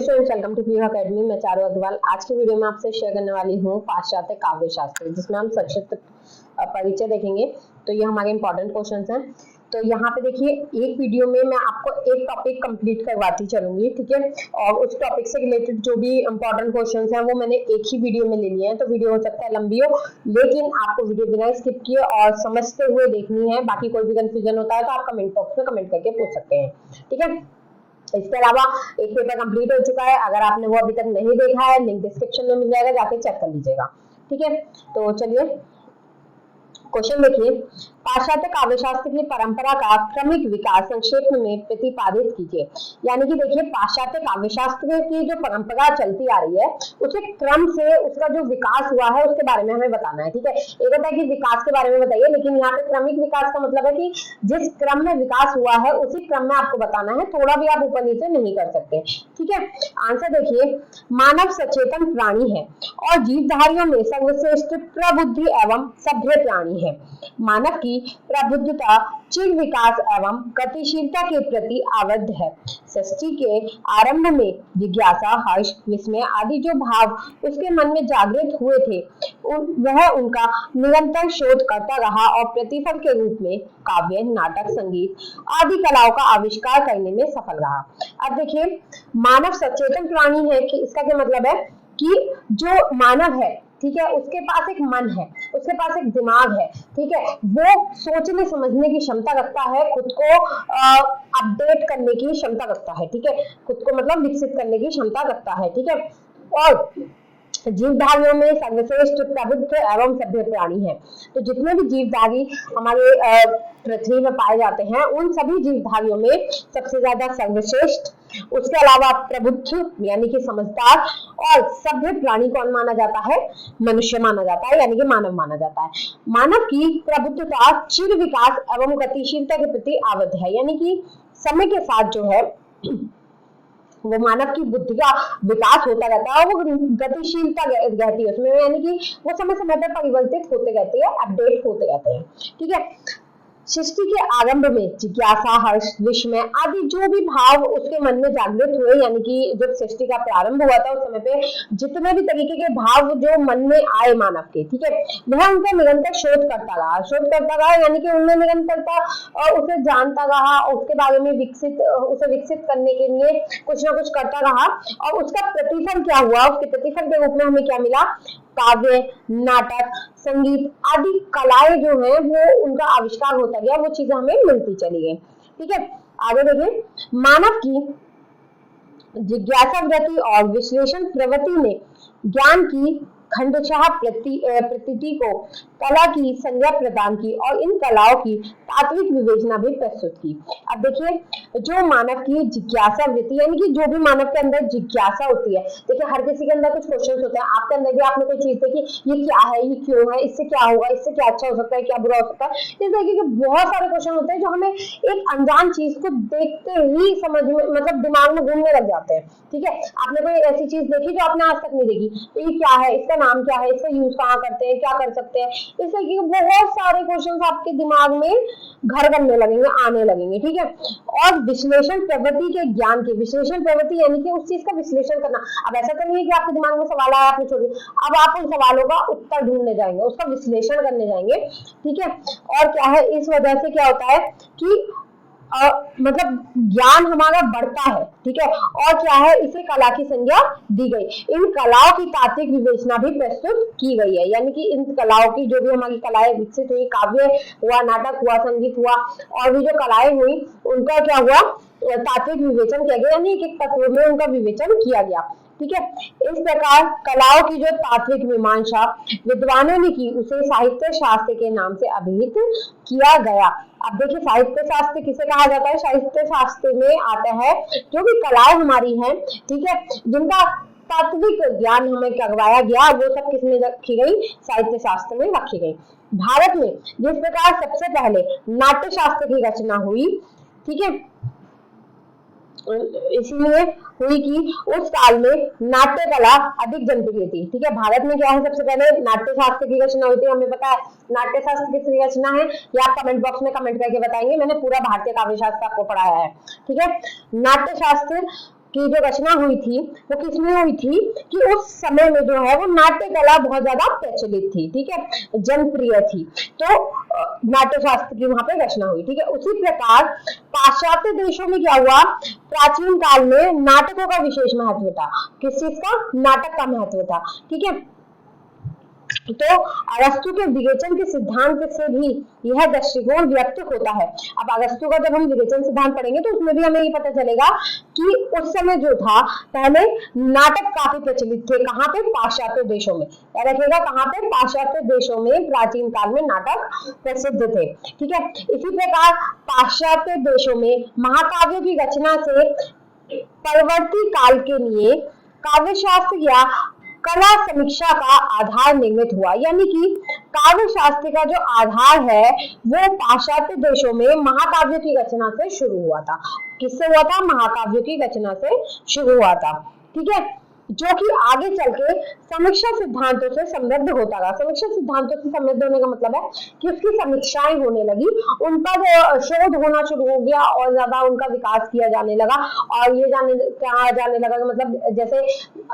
Students, welcome to PU academy. मैं चारू अग्रवाल। आज की वीडियो में आपसे शेयर करने वाली हूँ पाश्चात्य काव्य शास्त्र, जिसमें हम संक्षिप्त परिचय देखेंगे। तो ये हमारे इंपॉर्टेंट क्वेश्चंस हैं। तो यहाँ पे देखिए, एक वीडियो में मैं आपको एक टॉपिक कंप्लीट करवाती चलूंगी, ठीक है। और उस टॉपिक से रिलेटेड जो भी इंपॉर्टेंट क्वेश्चंस हैं वो मैंने एक ही वीडियो में ले लिए हैं। तो वीडियो हो सकता है लंबी हो, लेकिन आपको वीडियो बिना स्किप किए और समझते हुए देखनी है। बाकी कोई भी कंफ्यूजन होता है तो आप कमेंट बॉक्स में कमेंट करके पूछ सकते हैं, ठीक है। इसके अलावा एक पेपर कंप्लीट हो चुका है, अगर आपने वो अभी तक नहीं देखा है, लिंक डिस्क्रिप्शन में मिल जाएगा, जाके चेक कर लीजिएगा, ठीक है। तो चलिए क्वेश्चन देखिए, पाश्चात्य काव्यशास्त्र की परंपरा का क्रमिक विकास संक्षेप में प्रतिपादित कीजिए। यानी कि देखिए, पाश्चात्य काव्यशास्त्र की जो परंपरा चलती आ रही है, उसके क्रम से उसका जो विकास हुआ है उसके बारे में हमें बताना है, ठीक है। एक होता है कि विकास के बारे में बताइए, लेकिन यहाँ पे क्रमिक विकास का मतलब है कि जिस क्रम में विकास हुआ है उसी क्रम में आपको बताना है, थोड़ा भी आप ऊपर नीचे नहीं कर सकते, ठीक है। आंसर देखिए, मानव सचेतन प्राणी है और जीवधारियों में सर्वश्रेष्ठ प्रबुद्धि एवं सभ्य प्राणी है। मानव की प्रबुद्धता चिर विकास एवं गतिशीलता के प्रति आबद्ध है। सृष्टि के आरंभ में जिज्ञासा, हर्ष, विस्मय आदि जो भाव उसके मन में जागृत हुए थे, वह उनका निरंतर शोध करता रहा और प्रतिफल के रूप में काव्य, नाटक, संगीत आदि कलाओं का आविष्कार करने में सफल रहा। अब देखिए, मानव सचेतन प्राणी है कि इसका क्या मतलब है कि जो मानव है, ठीक है, उसके पास एक मन है, उसके पास एक दिमाग है, ठीक है। वो सोचने समझने की क्षमता रखता है, खुद को अपडेट करने की क्षमता रखता है, ठीक है। खुद को मतलब विकसित करने की क्षमता रखता है, ठीक है। और जीवधारियों में सर्वश्रेष्ठ प्रबुद्ध एवं सभ्य प्राणी है। तो जितने भी जीवधारी हमारे पृथ्वी में पाए जाते हैं, उन सभी जीवधारियों में सबसे ज्यादा सर्वश्रेष्ठ, उसके अलावा प्रबुद्ध यानी कि समझदार, और सभ्य प्राणी कौन माना जाता है? मनुष्य माना जाता है, यानी कि मानव माना जाता है। मानव की प्रबुद्धता चिर विकास एवं गतिशीलता के प्रति आबद्ध है, यानी कि समय के साथ जो है वो मानव की बुद्धि का विकास होता रहता है और वो गतिशीलता रहती है उसमें, यानी कि वो समय समय पर परिवर्तित होते रहते हैं, अपडेट होते रहते हैं, ठीक है। सृष्टि के आरंभ में जिज्ञासा, हर्ष, विस्मय आदि जो भी भाव उसके मन में जागृत हुए, यानी कि जब सृष्टि का प्रारंभ हुआ था उस समय पे जितने भी तरीके के भाव जो मन में आए मानव के, ठीक है, वह उनका निरंतर शोध करता रहा, यानी कि उनमें निरंतरता और उसे जानता रहा, उसके बारे में उसे विकसित करने के लिए कुछ ना कुछ करता रहा। और उसका प्रतिफल क्या हुआ? उसके प्रतिफल के रूप में हमें क्या मिला? काव्य, नाटक, संगीत आदि कलाएं जो है वो उनका आविष्कार होता गया, वो चीजें हमें मिलती चली गई, ठीक है। आगे देखिए, मानव की जिज्ञासा वृत्ति और विश्लेषण प्रवृत्ति ने ज्ञान की खंडशः प्रतीति को कला की संज्ञा प्रदान की और इन कलाओं की तात्विक विवेचना भी प्रस्तुत की। अब देखिए, जो मानव की जिज्ञासा वृत्ति, यानी कि जो भी मानव के अंदर जिज्ञासा होती है, देखिए हर किसी के अंदर कुछ क्वेश्चंस होते हैं, आपके अंदर भी आपने कोई चीज देखी, ये क्या है, ये क्यों है, इससे क्या होगा, इससे क्या अच्छा हो सकता है, क्या बुरा हो सकता है, इस तरीके के बहुत सारे क्वेश्चन होते हैं जो हमें एक अनजान चीज को देखते ही समझ में, मतलब दिमाग में घूमने लग जाते हैं, ठीक है। आपने कोई ऐसी चीज देखी जो आपने आज तक नहीं देखी, तो ये क्या है, इसका नाम क्या है, इसका यूज कहाँ करते हैं, क्या कर सकते हैं, इस तरीके के बहुत सारे क्वेश्चंस आपके दिमाग में घर करने लगेंगे, आने लगेंगे, ठीक है। और विश्लेषण प्रवृत्ति के ज्ञान की, विश्लेषण प्रवृत्ति यानी कि उस चीज का विश्लेषण करना। अब ऐसा तो नहीं है कि आपके दिमाग में सवाल आया, आपने छोड़ दिया, अब आप उन सवालों का उत्तर ढूंढने जाएंगे, उसका विश्लेषण करने जाएंगे, ठीक है। और क्या है, इस वजह से क्या होता है कि मतलब ज्ञान हमारा बढ़ता है, ठीक है। और क्या है, इसे कला की संज्ञा दी गई। इन कलाओं की तात्विक विवेचना भी प्रस्तुत की गई है, यानी कि इन कलाओं की जो भी हमारी कलाएं विकसित हुई, काव्य हुआ, नाटक हुआ, संगीत हुआ, और भी जो कलाएं हुई उनका क्या हुआ? तात्विक विवेचन किया गया, यानी एक तत्व में उनका विवेचन किया गया, ठीक है। इस प्रकार कलाओं की जो तात्विक मीमांसा विद्वानों ने की, उसे साहित्य शास्त्र के नाम से अभिहित किया गया। अब देखिए, साहित्य शास्त्र किसे कहा जाता है? साहित्य शास्त्र में आता है जो भी कलाएं हमारी हैं, ठीक है, जिनका तात्विक ज्ञान हमें करवाया गया, वो सब किसमें रखी गई? साहित्य शास्त्र में रखी गई। भारत में जिस प्रकार सबसे पहले नाट्य शास्त्र की रचना हुई, ठीक है, इसलिए हुई कि उस काल में नाट्य कला अधिक जनप्रिय थी, ठीक है। भारत में क्या है, सबसे पहले नाट्य शास्त्र की रचना हुई थी, हमें पता है नाट्य शास्त्र किसकी रचना है, ये आप कमेंट बॉक्स में कमेंट करके बताएंगे, मैंने पूरा भारतीय काव्य शास्त्र आपको पढ़ाया है, ठीक है। नाट्य शास्त्र की जो रचना हुई थी वो किसमें हुई थी कि उस समय में जो है वो नाट्य कला बहुत ज्यादा प्रचलित थी, ठीक है, जनप्रिय थी, तो नाट्य शास्त्र की वहां पे रचना हुई, ठीक है। उसी प्रकार पाश्चात्य देशों में क्या हुआ, प्राचीन काल में नाटकों का विशेष महत्व था। किस चीज का, नाटक का महत्व था, ठीक है। तो अरस्तु के विवेचन के सिद्धांत से भी यह दृष्टिकोण व्यक्त होता है। अब अरस्तु का जब हम विवेचन सिद्धांत पढ़ेंगे तो उसमें भी हमें ये पता चलेगा कि उस समय जो था पहले नाटक काफी प्रचलित थे, कहाँ पे, पाश्चात्य देशों में, याद रखिएगा, कहाँ पे, पाश्चात्य देशों में प्राचीन काल में नाटक प्रसिद्ध थे, ठीक है। इसी प्रकार पाश्चात्य देशों में महाकाव्यों की रचना से परवर्ती काल के लिए काव्य शास्त्र या कला समीक्षा का आधार निर्मित हुआ, यानी कि काव्य शास्त्र का जो आधार है वो पाश्चात्य देशों में महाकाव्यों की रचना से शुरू हुआ था। किससे हुआ था, महाकाव्यों की रचना से शुरू हुआ था, ठीक है, जो कि आगे चल के समीक्षा सिद्धांतों से समृद्ध होता रहा। समीक्षा सिद्धांतों से समृद्ध होने का मतलब है कि उसकी समीक्षाएं होने लगी, उन पर शोध होना शुरू हो गया और ज्यादा उनका विकास किया जाने लगा, और ये कहा जाने लगा, मतलब जैसे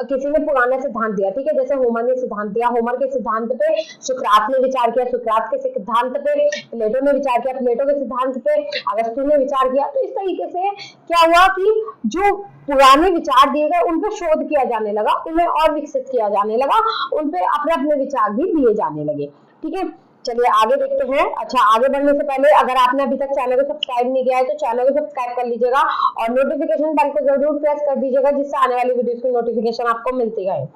किसी ने पुराना सिद्धांत दिया, ठीक है, जैसे होमर ने सिद्धांत दिया, होमर के सिद्धांत पे सुकरात ने विचार किया, सुकरात के सिद्धांत पे प्लेटो ने विचार किया, प्लेटो के सिद्धांत पे अरस्तु ने विचार किया। तो इस तरीके से क्या हुआ कि जो पुराने विचार दिए गए उन पर शोध किया जाने लगा, उन्हें और विकसित किया जाने लगा, उन पे अपने अपने विचार भी दिए जाने लगे, ठीक है। चलिए आगे देखते हैं। अच्छा, आगे बढ़ने से पहले अगर आपने अभी तक चैनल को सब्सक्राइब नहीं किया है तो चैनल को सब्सक्राइब कर लीजिएगा और नोटिफिकेशन बेल को जरूर प्रेस कर दीजिएगा, जिससे आने वाली वीडियोस की नोटिफिकेशन आपको मिलती रहे।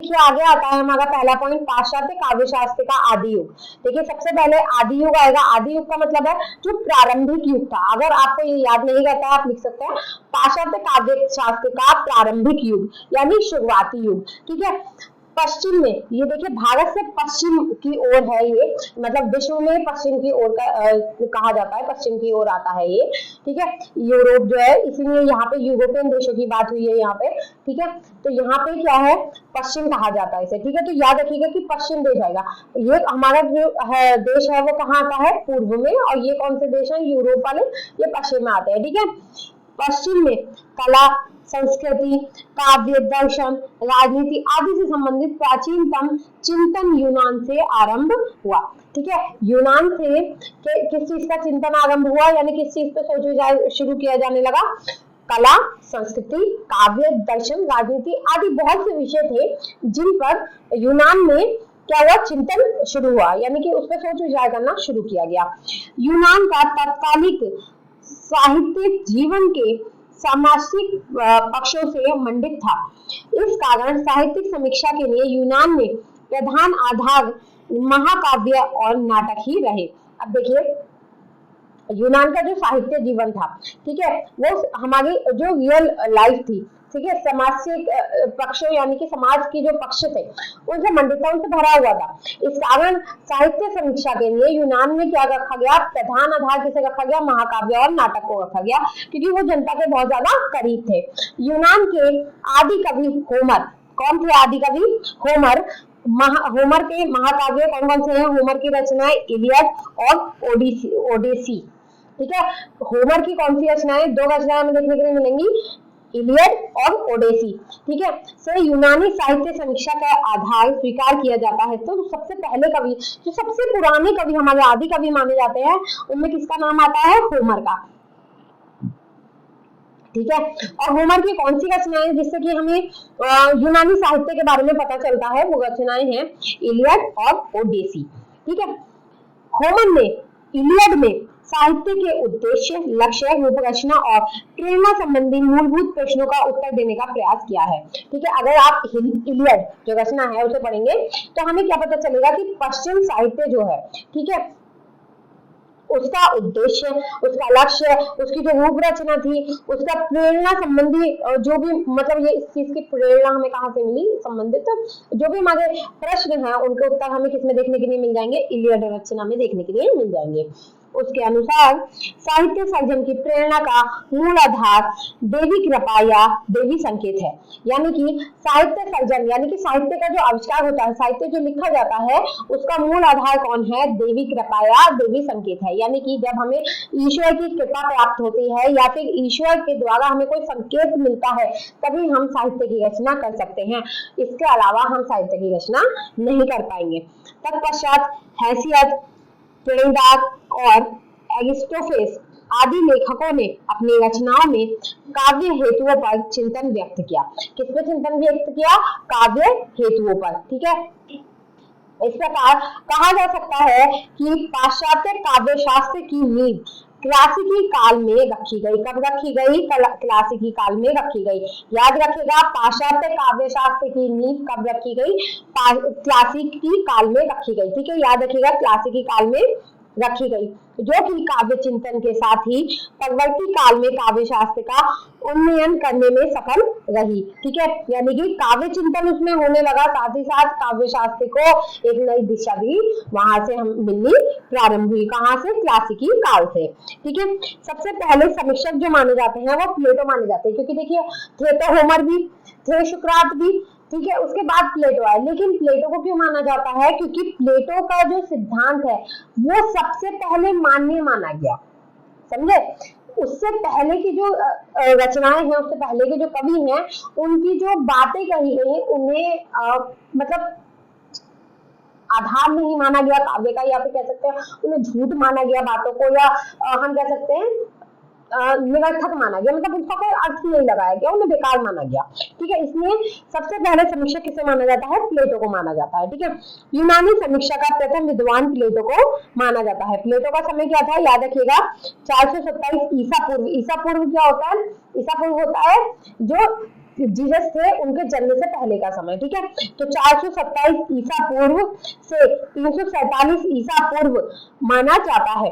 देखिए आगे आता है हमारा पहला पॉइंट, पाश्चात्य काव्य शास्त्र का आदि युग। देखिए सबसे पहले आदि युग आएगा। आदि युग का मतलब है जो प्रारंभिक युग था। अगर आपको ये याद नहीं रहता है आप लिख सकते हैं पाश्चात्य काव्य शास्त्र का प्रारंभिक युग यानी शुरुआती युग, ठीक है। पश्चिम में, ये देखिए भारत से पश्चिम की ओर है ये, मतलब विश्व में पश्चिम की ओर का कहा जाता है, पश्चिम की ओर आता है ये, ठीक है। यूरोप जो है, इसीलिए यहाँ पे यूरोपियन देशों की बात हुई है यहाँ पे, ठीक है। तो यहाँ पे क्या है, पश्चिम कहा जाता है इसे, ठीक है। तो याद रखिएगा कि पश्चिम देश आएगा। ये हमारा जो है देश है वो कहाँ आता है, पूर्व में, और ये कौन से देश है, यूरोप वाले, ये पश्चिम में आते हैं, ठीक है। पश्चिम में कला, संस्कृति, काव्य, दर्शन, राजनीति आदि से संबंधित प्राचीनतम चिंतन यूनान से आरंभ हुआ, ठीक है। यूनान से किस चीज का चिंतन आरंभ हुआ, यानी किस चीज पे सोच शुरू किया जाने लगा, कला, संस्कृति, काव्य, दर्शन, राजनीति आदि बहुत से विषय थे जिन पर यूनान में क्या हुआ, चिंतन शुरू हुआ, यानी कि उस पर सोच विचार करना शुरू किया गया। यूनान का तत्कालिक साहित्य जीवन के सामाजिक पक्षों से मंडित था। इस कारण साहित्यिक समीक्षा के लिए यूनान में प्रधान आधार महाकाव्य और नाटक ही रहे। अब देखिए यूनान का जो साहित्य जीवन था, ठीक है, वो हमारी जो रियल लाइफ थी, ठीक है, सामाजिक पक्षों यानी कि समाज की जो पक्ष थे उनसे मंडित था, उनसे भरा हुआ था। इस कारण साहित्य समीक्षा के लिए यूनान में क्या रखा गया, प्रधान आधार किसे रखा गया, महाकाव्य और नाटक को रखा गया, क्योंकि वो जनता के बहुत ज्यादा करीब थे। यूनान के आदि कवि होमर, कौन थे आदि कवि, होमर। होमर के महाकाव्य कौन कौन से हैं, होमर की रचनाएं इलियड और ओडेसी, ठीक है। होमर की कौन सी रचनाएं, दो रचनाएं हमें देखने के लिए मिलेंगी, इलियड और ओडेसी, ठीक है। से यूनानी साहित्य समीक्षा का आधार स्वीकार किया जाता है। तो सबसे पहले कवि, जो सबसे पुराने कवि हमारे आदि कवि माने जाते हैं, उनमें किसका नाम आता है, होमर का, ठीक है। और होमर की कौन सी रचनाएं जिससे कि हमें यूनानी साहित्य के बारे में पता चलता है, वो रचनाएं हैं इलियड और ओडेसी, ठीक है। होमर ने इलियड में साहित्य के उद्देश्य, लक्ष्य, रूपरचना और प्रेरणा संबंधी मूलभूत प्रश्नों का उत्तर देने का प्रयास किया है, ठीक है। अगर आप इलियड जो रचना है उसे पढ़ेंगे तो हमें क्या पता चलेगा कि पश्चिम साहित्य जो है, ठीक है, उसका उद्देश्य, उसका लक्ष्य, उसकी जो रूप रचना थी, उसका प्रेरणा संबंधी जो भी, मतलब ये इस चीज की प्रेरणा हमें कहाँ से मिली, संबंधित जो भी हमारे प्रश्न हैं उनके उत्तर हमें किसमें देखने के लिए मिल जाएंगे, इलियड रचना में देखने के लिए मिल जाएंगे, उसके अनुसार साहित्य सर्जन की प्रेरणा का मूल आधार देवी कृपा या देवी संकेत है। यानी कि साहित्य सर्जन यानी कि साहित्य का जो आविष्कार होता है, साहित्य जो लिखा जाता है, उसका मूल आधार कौन है? देवी कृपा या देवी संकेत है। यानी कि जब हमें ईश्वर की कृपा प्राप्त होती है या फिर ईश्वर के द्वारा हमें कोई संकेत मिलता है, तभी हम साहित्य की रचना कर सकते हैं। इसके अलावा हम साहित्य की रचना नहीं कर पाएंगे। तत्पश्चात हैसियत, प्लेटो और एरिस्टोफेस आदि लेखकों ने अपनी रचनाओं में काव्य हेतुओं पर चिंतन व्यक्त किया। किस पे चिंतन व्यक्त किया? काव्य हेतुओं पर। ठीक है, इस प्रकार कहा जा सकता है कि पाश्चात्य काव्य शास्त्र की नींव क्लासिकी काल में रखी गई। कब रखी गई? क्लासिकी काल में रखी गई। याद रखिएगा, पाश्चात्य काव्य शास्त्र की नींव कब रखी गई? क्लासिकी काल में रखी गई। ठीक है, याद रखिएगा, क्लासिकी काल में रखी गई, जो कि काव्य चिंतन के साथ ही परवर्ती काल में काव्य शास्त्र का उन्नयन करने में सफल रही। ठीक है, यानी कि काव्य चिंतन उसमें होने लगा, साथ ही साथ काव्य शास्त्र को एक नई दिशा भी वहां से हम मिलनी प्रारंभ हुई। कहां से? क्लासिकी काल से। ठीक है, सबसे पहले समीक्षक जो माने जाते हैं वो प्लेटो माने जाते हैं, क्योंकि देखिए थे तो होमर भी, थे सुकरात भी, ठीक है, उसके बाद प्लेटो आए। लेकिन प्लेटो को क्यों माना जाता है? क्योंकि प्लेटो का जो सिद्धांत है वो सबसे पहले मान्य माना गया। समझे? उससे पहले की जो रचनाएं हैं, उससे पहले के जो कवि हैं, उनकी जो बातें कही गई उन्हें मतलब आधार नहीं माना गया काव्य का, या फिर कह सकते हैं उन्हें झूठ माना गया बातों को, या हम कह सकते हैं निरर्थक माना गया, मतलब उसका कोई अर्थ नहीं लगाया गया, उन्हें बेकार माना गया। ठीक है, इसलिए सबसे पहले समीक्षक किसे माना जाता है? प्लेटो को माना जाता है। ठीक है, यूनानी समीक्षा का प्रथम विद्वान प्लेटो को माना जाता है। प्लेटो का समय क्या था? याद रखिएगा, 427 ईसा पूर्व। ईसा पूर्व क्या होता है? ईसा पूर्व होता है जो जीसस थे उनके जन्म से पहले का समय। ठीक है, तो 427 ईसा पूर्व से 347 ईसा पूर्व माना जाता है।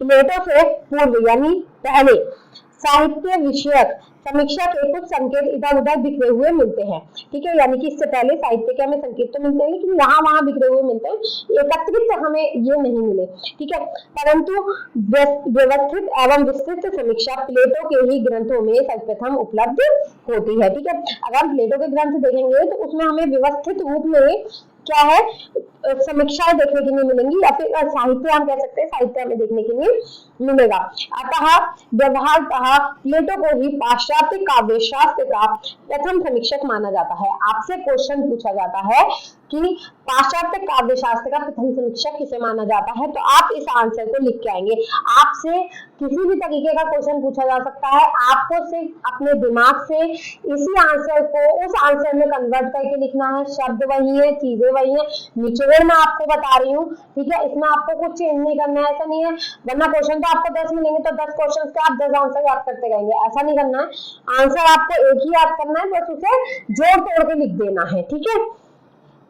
प्लेटो से पूर्व यानी पहले साहित्य विषयक समीक्षा के कुछ संकेत इधर उधर बिखरे हुए मिलते हैं। ठीक है, यानी कि इससे पहले साहित्य के हमें संकेत तो मिलते हैं, लेकिन यहाँ वहां बिखरे हुए मिलते हैं, एकत्रित हमें ये नहीं मिले। ठीक है, परंतु व्यवस्थित एवं विस्तृत समीक्षा प्लेटो के ही ग्रंथों में सर्वप्रथम उपलब्ध होती है। ठीक है, अगर हम प्लेटो के ग्रंथ देखेंगे तो उसमें हमें व्यवस्थित रूप में क्या है? समीक्षाएं देखने के लिए मिलेंगी, या फिर साहित्य हम कह सकते हैं, साहित्य हमें देखने के लिए मिलेगा। अतः व्यवहारतः प्लेटो को ही पाश्चात्य काव्य शास्त्र का प्रथम समीक्षक माना जाता है। आपसे क्वेश्चन पूछा जाता है कि पाश्चात्य काव्य शास्त्र का प्रथम समीक्षक किसे माना जाता है, तो आप इस आंसर को लिख के आएंगे। आपसे किसी भी तरीके का क्वेश्चन पूछा जा सकता है, आपको सिर्फ अपने दिमाग से इसी आंसर को उस आंसर में कन्वर्ट करके लिखना है। शब्द वही है, चीजें वही है, निचोड़ मैं आपको बता रही हूँ। ठीक है, इसमें आपको कुछ चेंज नहीं करना है, ऐसा नहीं है वरना क्वेश्चन तो आपको 10 मिलेंगे तो 10 क्वेश्चन के आप 10 आंसर याद करते रहेंगे, ऐसा नहीं करना है। आंसर आपको एक ही याद करना है, बस उसे जोड़ तोड़ के लिख देना है। ठीक है,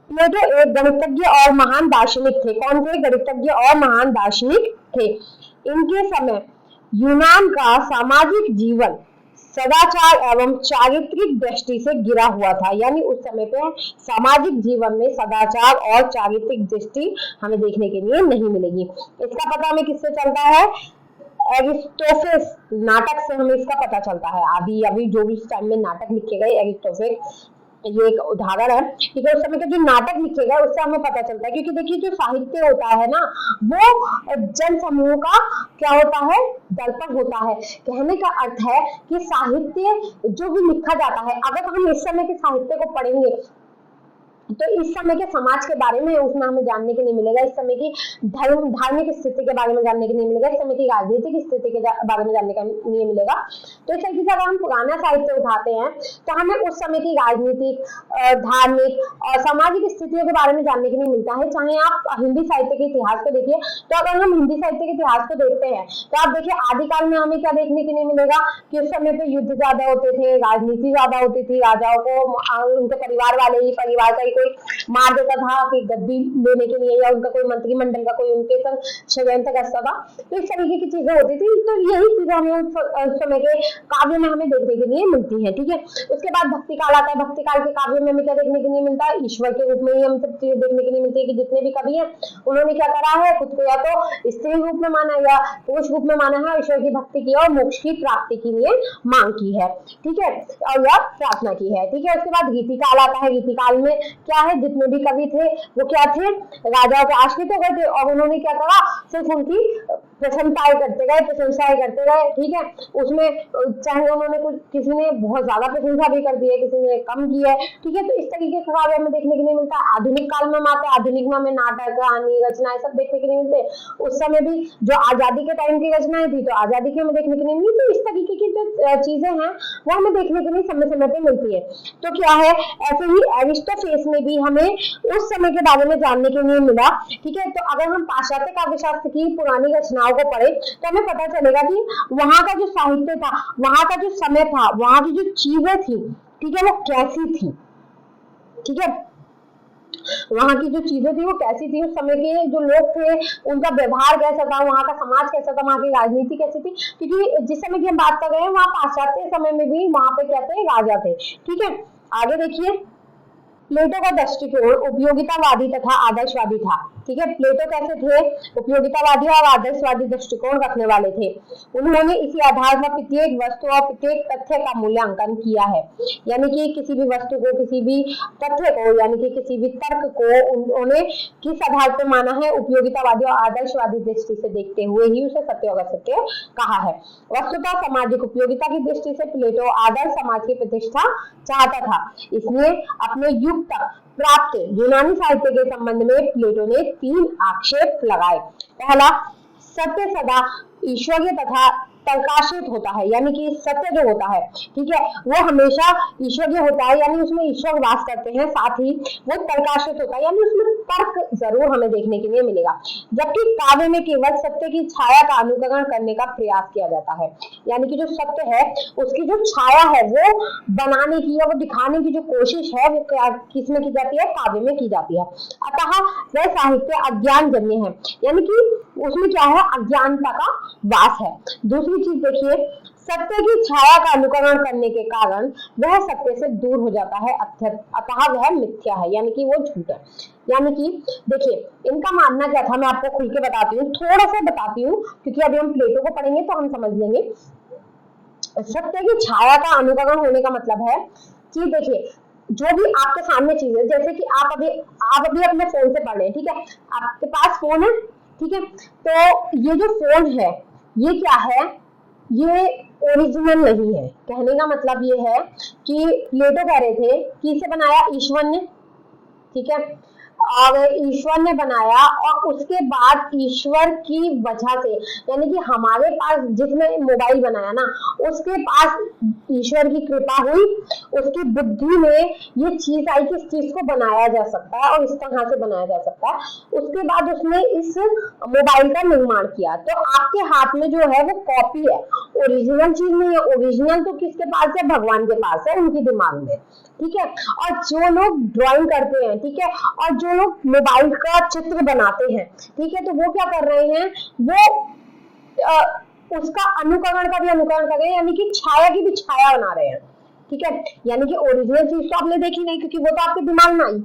प्लेटो एक गणितज्ञ और महान दार्शनिक थे। कौन थे? गणितज्ञ और महान दार्शनिक थे। इनके समय यूनान का सामाजिक जीवन सदाचार एवं चारित्रिक दृष्टि से गिरा हुआ था। यानी उस समय पे सामाजिक जीवन में सदाचार और चारित्रिक दृष्टि हमें देखने के लिए नहीं मिलेगी। इसका पता हमें किससे चलता है? एरिस्टोफेस नाटक से हमें इसका पता चलता है। अभी जो भी इस टाइम में नाटक लिखे गए, एरिस्टोफेस ये एक उदाहरण है। ठीक है, उस समय के जो नाटक लिखे गए उससे हमें पता चलता है, क्योंकि देखिए जो साहित्य होता है ना, वो जन समूह का क्या होता है? दर्पण होता है। कहने का अर्थ है कि साहित्य जो भी लिखा जाता है, अगर हम इस समय के साहित्य को पढ़ेंगे तो इस समय के समाज के बारे में उसमें हमें जानने के लिए मिलेगा, इस समय की धार्मिक स्थिति के बारे में जानने के लिए मिलेगा, इस समय की राजनीतिक स्थिति के बारे में जानने के लिए मिलेगा। तो इस तरीके से अगर हम पुराना साहित्य उठाते हैं तो हमें उस समय की राजनीतिक, धार्मिक और सामाजिक स्थितियों के बारे में जानने के लिए मिलता है। चाहे आप हिंदी साहित्य के इतिहास को देखिए, तो अगर हम हिंदी साहित्य के इतिहास को देखते हैं तो आप देखिए आदिकाल में हमें क्या देखने के लिए मिलेगा कि उस समय पे युद्ध ज्यादा होते थे, राजनीति ज्यादा होती थी, राजाओं को उनके परिवार वाले ही, परिवार का ही कोई मार देता था कि गद्दी लेने के लिए, या उनका कोई मंत्रिमंडल का कोई उनके संग षड्यंत्र करता था। तो इस तरीके की चीजें होती थी। तो यही चीजें हमें उस समय के काव्य में हमें देखने के लिए मिलती है। ठीक है, उसके बाद भक्ति काल आता है। भक्ति काल के काव्य में हमें क्या देखने के लिए मिलता है? ईश्वर के रूप में ही हम सब चीजें देखने के लिए मिलती है कि जितने भी कवि हैं उन्होंने क्या करा है, खुद को या तो स्त्री रूप में माना या पुरुष रूप में माना है, ईश्वर की भक्ति की और मोक्ष की प्राप्ति के लिए मांग की है। ठीक है, और यह प्रार्थना की है। ठीक है, उसके बाद गीति काल आता है। गीति काल में क्या है, जितने भी कवि थे वो क्या थे, राजाओं के आश्रित हो गए थे और उन्होंने क्या करा, सिर्फ उनकी प्रशंसाएं करते गए। ठीक है, उसमें चाहे उन्होंने कुछ, किसी ने बहुत ज्यादा प्रशंसा भी कर दी है, किसी ने कम की है। ठीक है, तो इस तरीके का काव्य हमें देखने के लिए मिलता है। आधुनिक काल में हम आते हैं। आधुनिक में हमें नाटक, कहानी, रचनाएं सब देखने के लिए मिलते हैं। उस समय भी जो आजादी के टाइम की रचनाएं थी तो आजादी की हमें देखने के लिए मिली। तो इस तरीके की जो चीजें हैं वो हमें देखने के लिए समय समय पे मिलती है। तो क्या है, ऐसे ही एरिस्टोफेस में भी हमें उस समय के बारे में जानने के लिए मिला। ठीक है, तो अगर हम पाश्चात्य काव्यशास्त्र की पुरानी रचनाओं को पढ़े तो हमें पता चलेगा कि वहां का जो साहित्य था, वहां का जो समय था, वहां की जो चीजें थी, ठीक है, वो कैसी थी। ठीक है, वहां की जो चीजें थी वो कैसी थी, उस समय के जो लोग थे उनका व्यवहार कैसा था, वहां का समाज कैसा था, वहां की राजनीति कैसी थी। क्योंकि जिस समय की हम बात कर रहे हैं वहां पाश्चात्य समय में भी वहां पे क्या थे, राजा थे। ठीक है, आगे देखिए, प्लेटो का दृष्टिकोण उपयोगितावादी तथा आदर्शवादी था। ठीक है, प्लेटो कैसे थे, उपयोगितावादी और आदर्शवादी दृष्टिकोण रखने वाले थे। उन्होंने इसी आधार पर प्रत्येक वस्तु और प्रत्येक तथ्य का मूल्यांकन किया है। यानी कि किसी भी वस्तु को, किसी भी तथ्य को, यानी कि किसी भी तर्क को उन्होंने किस आधार पर माना है, उपयोगितावादी और आदर्शवादी दृष्टि से देखते हुए ही उसे सत्य और असत्य कहा है। वस्तुतः सामाजिक उपयोगिता की दृष्टि से प्लेटो आदर्श समाज की प्रतिष्ठा चाहता था। इसलिए अपने युग तक प्राप्त यूनानी साहित्य के संबंध में प्लेटो ने 3 आक्षेप लगाए। पहला, सत्य सदा ईश्वरीय तथा तर्काश्रित होता है। यानी कि सत्य जो होता है, ठीक है, वो हमेशा ईश्वरीय होता है, यानी उसमें ईश्वर वास करते हैं। साथ ही वो तर्काश्रित होता है, यानी उसमें तर्क जरूर हमें देखने के लिए मिलेगा। जबकि काव्य में केवल सत्य की छाया का अनुकरण करने का प्रयास किया जाता है। यानी कि जो सत्य है उसकी जो छाया है वो बनाने की या वो दिखाने की जो कोशिश है वो किसमें की जाती है, काव्य में की जाती है। अतः वह साहित्य अज्ञान जन्य है, यानी कि उसमें क्या है, अज्ञानता का वास है। दूसरी चीज देखिए, सत्य की छाया का अनुकरण करने के कारण वह सत्य से दूर हो जाता है, अतः वह मिथ्या है, यानी कि वो झूठ है। यानी कि देखिए, इनका मानना क्या था, मैं आपको खुल के बताती हूँ, थोड़ा सा बताती हूँ, क्योंकि अभी हम प्लेटो को पढ़ेंगे तो हम समझ लेंगे। सत्य की छाया का अनुकरण होने का मतलब है कि देखिए, जो भी आपके सामने चीज है, जैसे कि आप अभी अपने फोन से पढ़ रहे हैं, ठीक है, आपके पास फोन है, ठीक है, तो ये जो फोन है ये क्या है, ये ओरिजिनल नहीं है। कहने का मतलब ये है कि प्लेटो कह रहे थे कि इसे बनाया ईश्वर ने, ठीक है, और ईश्वर ने बनाया और उसके बाद ईश्वर की वजह से, यानी कि हमारे पास जिसने मोबाइल बनाया ना, उसके पास ईश्वर की कृपा हुई, उसकी बुद्धि में ये चीज आई कि इस चीज को बनाया जा सकता है और इस तरह से बनाया जा सकता है। उसके बाद उसने इस मोबाइल का निर्माण किया। तो आपके हाथ में जो है वो कॉपी है, ओरिजिनल चीज नहीं है। ओरिजिनल तो किसके पास है, भगवान के पास है, उनके दिमाग में, ठीक है। और जो लोग ड्राइंग करते हैं, ठीक है, और जो लोग मोबाइल का चित्र बनाते हैं, ठीक है, तो वो क्या कर रहे हैं, वो उसका अनुकरण का भी अनुकरण कर रहे हैं, यानी कि छाया की भी छाया बना रहे हैं, ठीक है। यानी कि ओरिजिनल चीज तो आपने देखी नहीं, क्योंकि वो तो आपके दिमाग में आई,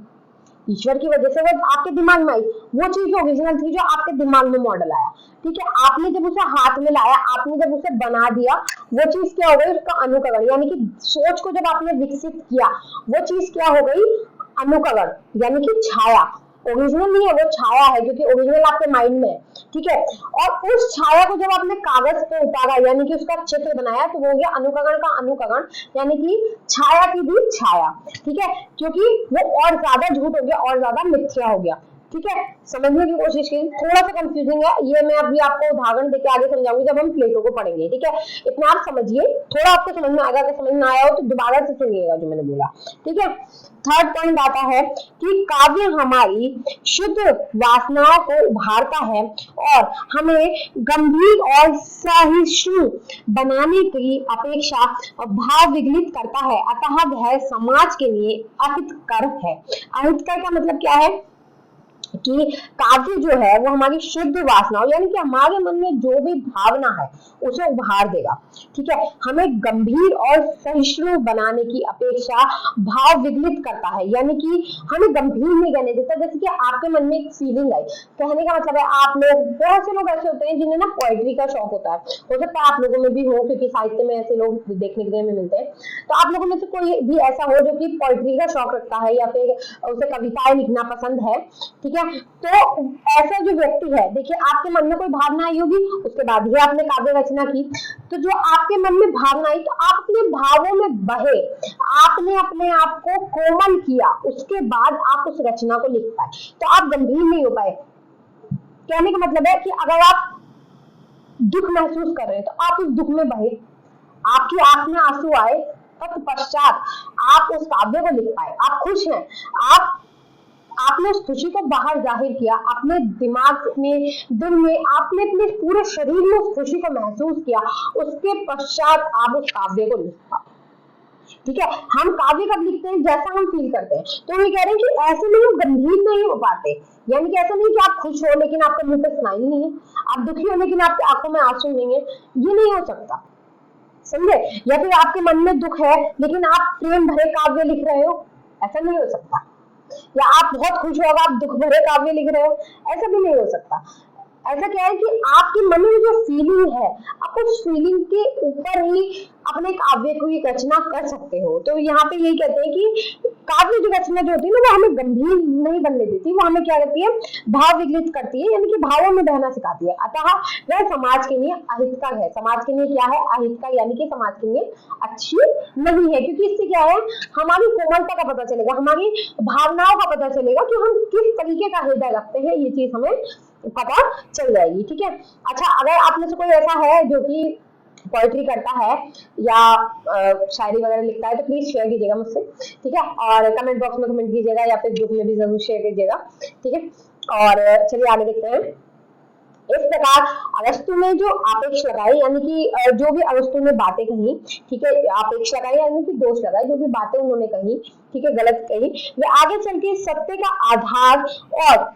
ईश्वर की वजह से वो आपके दिमाग में आई। वो चीज ओरिजिनल थी जो आपके दिमाग में मॉडल आया, ठीक है। आपने जब उसे हाथ में लाया, आपने जब उसे बना दिया, वो चीज क्या हो गई, उसका अनुकरण, यानी कि सोच को जब आपने विकसित किया, वो चीज क्या हो गई, अनुकरण, यानी कि छाया। ओरिजिनल नहीं है, वो छाया है, क्योंकि ओरिजिनल आपके माइंड में है, ठीक है। और उस छाया को जब आपने कागज पे उतारा, यानी कि उसका चित्र बनाया, तो वो हो गया अनुकरण का अनुकरण, यानी कि छाया की भी छाया, ठीक है, क्योंकि वो और ज्यादा झूठ हो गया और ज्यादा मिथ्या हो गया, ठीक है, समझने की कोशिश कीजिए, थोड़ा सा कंफ्यूजिंग है ये, मैं अभी आपको उदाहरण देके आगे समझाऊंगी जब हम प्लेटो को पढ़ेंगे। ठीक है, इतना आप समझिए, थोड़ा आपको समझ में आएगा, अगर समझ में आया हो तो दोबारा से सुनिएगा जो मैंने बोला। ठीक है, थर्ड पॉइंट आता है कि काव्य हमारी शुद्ध वासनाओं को उभारता है और हमें गंभीर और सहिष्णु बनाने की अपेक्षा भाव विगलित करता है, अतः वह समाज के लिए अहितकर है। अहितकर का मतलब क्या है कि काव्य जो है वो हमारी शुद्ध वासनाओं यानी कि हमारे मन में जो भी भावना है उसे उभार देगा। ठीक है, हमें गंभीर और सहिष्णु बनाने की अपेक्षा भाव विगलित करता है, यानी कि हमें गंभीर नहीं कहने देता। जैसे कि आपके मन में एक फीलिंग आई, कहने का मतलब है आप लोग, बहुत से लोग ऐसे होते हैं जिन्हें ना पोएट्री का शौक होता है, हो सकता है आप लोगों में भी हो, क्योंकि साहित्य में ऐसे लोग देखने के लिए हमें मिलते हैं। तो आप लोगों में से कोई भी ऐसा हो जो कि पोएट्री का शौक रखता है या फिर उसे कविताएं लिखना पसंद है। ठीक है, तो ऐसा जो व्यक्ति है, देखिए आपके मन में कोई भावना आई होगी, उसके बाद ही आपने काव्य रचना की, तो जो आपके मन में भावना आई तो आप अपने भावों में बहे, आपने अपने आप को कोमल किया, उसके बाद आप उस रचना को लिख पाए, तो आप गंभीर नहीं हो पाए। कहने का मतलब है कि अगर आप दुख महसूस कर रहे हैं तो आप उस दुख में बहे, आपकी आंख में आंसू आए, तत्पश्चात आप उस काव्य को लिख पाए। आप खुश हैं, आपने उस खुशी को बाहर जाहिर किया, अपने दिमाग में, दिल में, आपने अपने पूरे शरीर में उस खुशी को महसूस किया, उसके पश्चात आप उस काव्य को लिख पाए। ठीक है, हम काव्य कब लिखते हैं, जैसा हम फील करते हैं। तो ये कह रहे हैं कि ऐसे में हम गंभीर नहीं हो पाते, यानी कि ऐसा नहीं कि आप खुश हो लेकिन आपके मुंह पे स्माइल नहीं है, आप दुखी हो लेकिन आपकी आंखों में आंसू नहीं है, ये नहीं हो सकता, समझे। या फिर आपके मन में दुख है लेकिन आप प्रेम भरे काव्य लिख रहे हो, ऐसा नहीं हो सकता। या आप बहुत खुश हो, आप दुख भरे काव्य लिख रहे हो, ऐसा भी नहीं हो सकता। ऐसा क्या है कि आपके मन में जो फीलिंग है, आप उस फीलिंग के ऊपर ही अपने काव्य की रचना कर सकते हो। तो यहाँ पे यही कहते हैं कि काव्य की रचना जो होती है ना, वो हमें गंभीर नहीं बनने देती, वो हमें क्या करती है, भाव विगलित करती है, यानी कि भावों में बहना सिखाती है। अतः वह समाज के लिए अहितकर है। समाज के लिए क्या है, अहितकर, यानी कि समाज के लिए अच्छी नहीं है, क्योंकि इससे क्या है, हमारी कोमलता का पता चलेगा, हमारी भावनाओं का पता चलेगा कि हम किस तरीके का हृदय रखते हैं, ये चीज हमें पता चल जाएगी। ठीक है, अच्छा, अगर आप में से कोई ऐसा है जो कि पोएट्री करता है या शायरी वगैरह लिखता है तो प्लीज शेयर कीजिएगा मुझसे। ठीक है, और कमेंट बॉक्स में कमेंट कीजिएगा या फिर ग्रुप में भी जरूर शेयर कीजिएगा। ठीक है, और चलिए आगे देखते हैं। इस प्रकार अरस्तु ने जो आपेक्ष लगाई, यानी कि जो भी अरस्तु ने बातें कही, ठीक है, आपेक्ष लगाई यानी कि दोष लगाए, जो भी बातें उन्होंने कही, ठीक है, गलत कही, वे आगे चल के सत्य का आधार और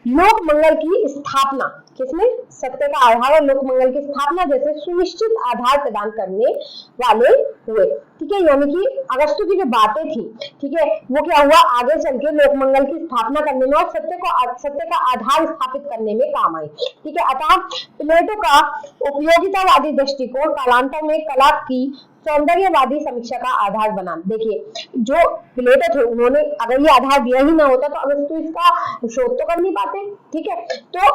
लोक मंगल की स्थापना, किसमें, सत्य का आधार और लोक मंगल की स्थापना जैसे सुनिश्चित आधार प्रदान करने वाले हुए। ठीक है, यानी कि अरस्तु की जो बातें थी, ठीक है, वो क्या हुआ, आगे चल के लोक मंगल की स्थापना करने में और सत्य का आधार स्थापित करने में काम आई। ठीक है, अतः प्लेटो का उपयोगितावादी दृष्टिकोण कालांतर में कला की सौंदर्यवादी समीक्षा का आधार बना। देखिए, जो प्लेटो थे उन्होंने अगर ये आधार दिया ही ना होता तो अरस्तु इसका शोध तो कर नहीं पाते। ठीक है, तो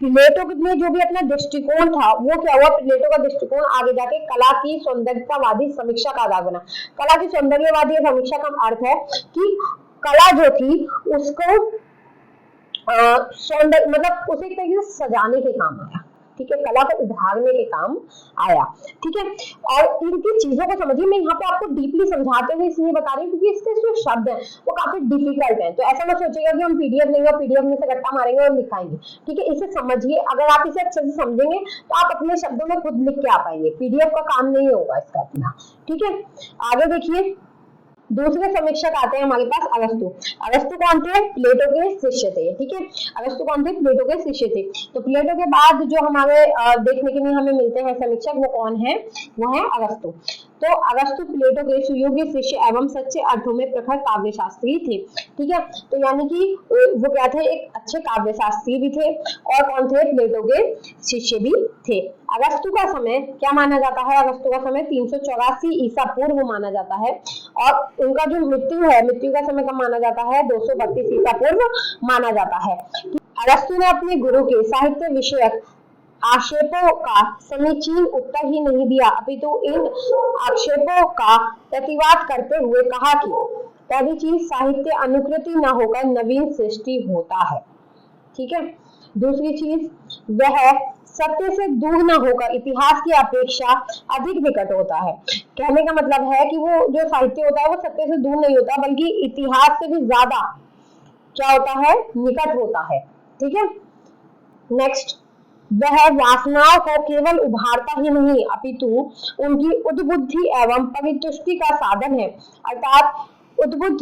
प्लेटो में जो भी अपना दृष्टिकोण था वो क्या हुआ, प्लेटो का दृष्टिकोण आगे जाके कला की सौंदर्यवादी समीक्षा का आधार बना। कला की सौंदर्यवादी समीक्षा का अर्थ है कि कला जो थी उसको सौंदर्य मतलब उसे एक तरीके से सजाने के काम आया। ठीक है, कला को उभारने के काम आया। ठीक है, और इनकी चीजों को समझिए, मैं यहाँ पे आपको डीपली समझाते हुए इसलिए बता रही हूँ क्योंकि इसके जो शब्द हैं वो काफी डिफिकल्ट हैं। तो ऐसा मत सोचिएगा कि हम पीडीएफ लेंगे और पीडीएफ में से रट्टा मारेंगे और लिखाएंगे। ठीक है, इसे समझिए, अगर आप इसे अच्छे से समझेंगे तो आप अपने शब्दों में खुद लिख के आ पाएंगे, पीडीएफ का काम नहीं होगा इसका इतना। ठीक है, आगे देखिए, दूसरे समीक्षक आते हैं हमारे पास अरस्तु। अरस्तु कौन थे, प्लेटो के शिष्य थे। ठीक है, अरस्तु कौन थे, प्लेटो के शिष्य थे। तो प्लेटो के बाद जो हमारे देखने के लिए हमें मिलते हैं समीक्षक, वो कौन है, वो है अरस्तु। तो अरस्तु प्लेटो के सुयोग्य शिष्य एवं सच्चे अर्थों में प्रखर काव्य शास्त्री थे। ठीक है, तो यानी कि वो क्या थे, एक अच्छे काव्य शास्त्री भी थे और कौन थे, प्लेटो के शिष्य भी थे। अरस्तु का समय क्या माना जाता है, अरस्तु का समय 384 ईसा पूर्व माना जाता है और उनका जो मृत्यु है, मृत्यु का समय कब माना जाता है, 232 ईसा पूर्व माना जाता है। अरस्तु ने अपने गुरु के साहित्य विषयक आक्षेपों का समीचीन उत्तर ही नहीं दिया, अपितु इन आक्षेपों का प्रतिवाद करते हुए कहा कि पहली चीज, साहित्य अनुकृति न होकर नवीन सृष्टि होता है। ठीक है। दूसरी चीज, वह सत्य से दूर न होकर इतिहास की अपेक्षा अधिक निकट होता है। कहने का मतलब है कि वो जो साहित्य होता है वो सत्य से दूर नहीं होता, बल्कि इतिहास से भी ज्यादा क्या होता है, निकट होता है। ठीक है। नेक्स्ट, वह वासनाओं को केवल उभारता ही नहीं अपितु उनकी उद्बुद्धि एवं परितुष्टि का साधन है। अर्थात उद्बुद्ध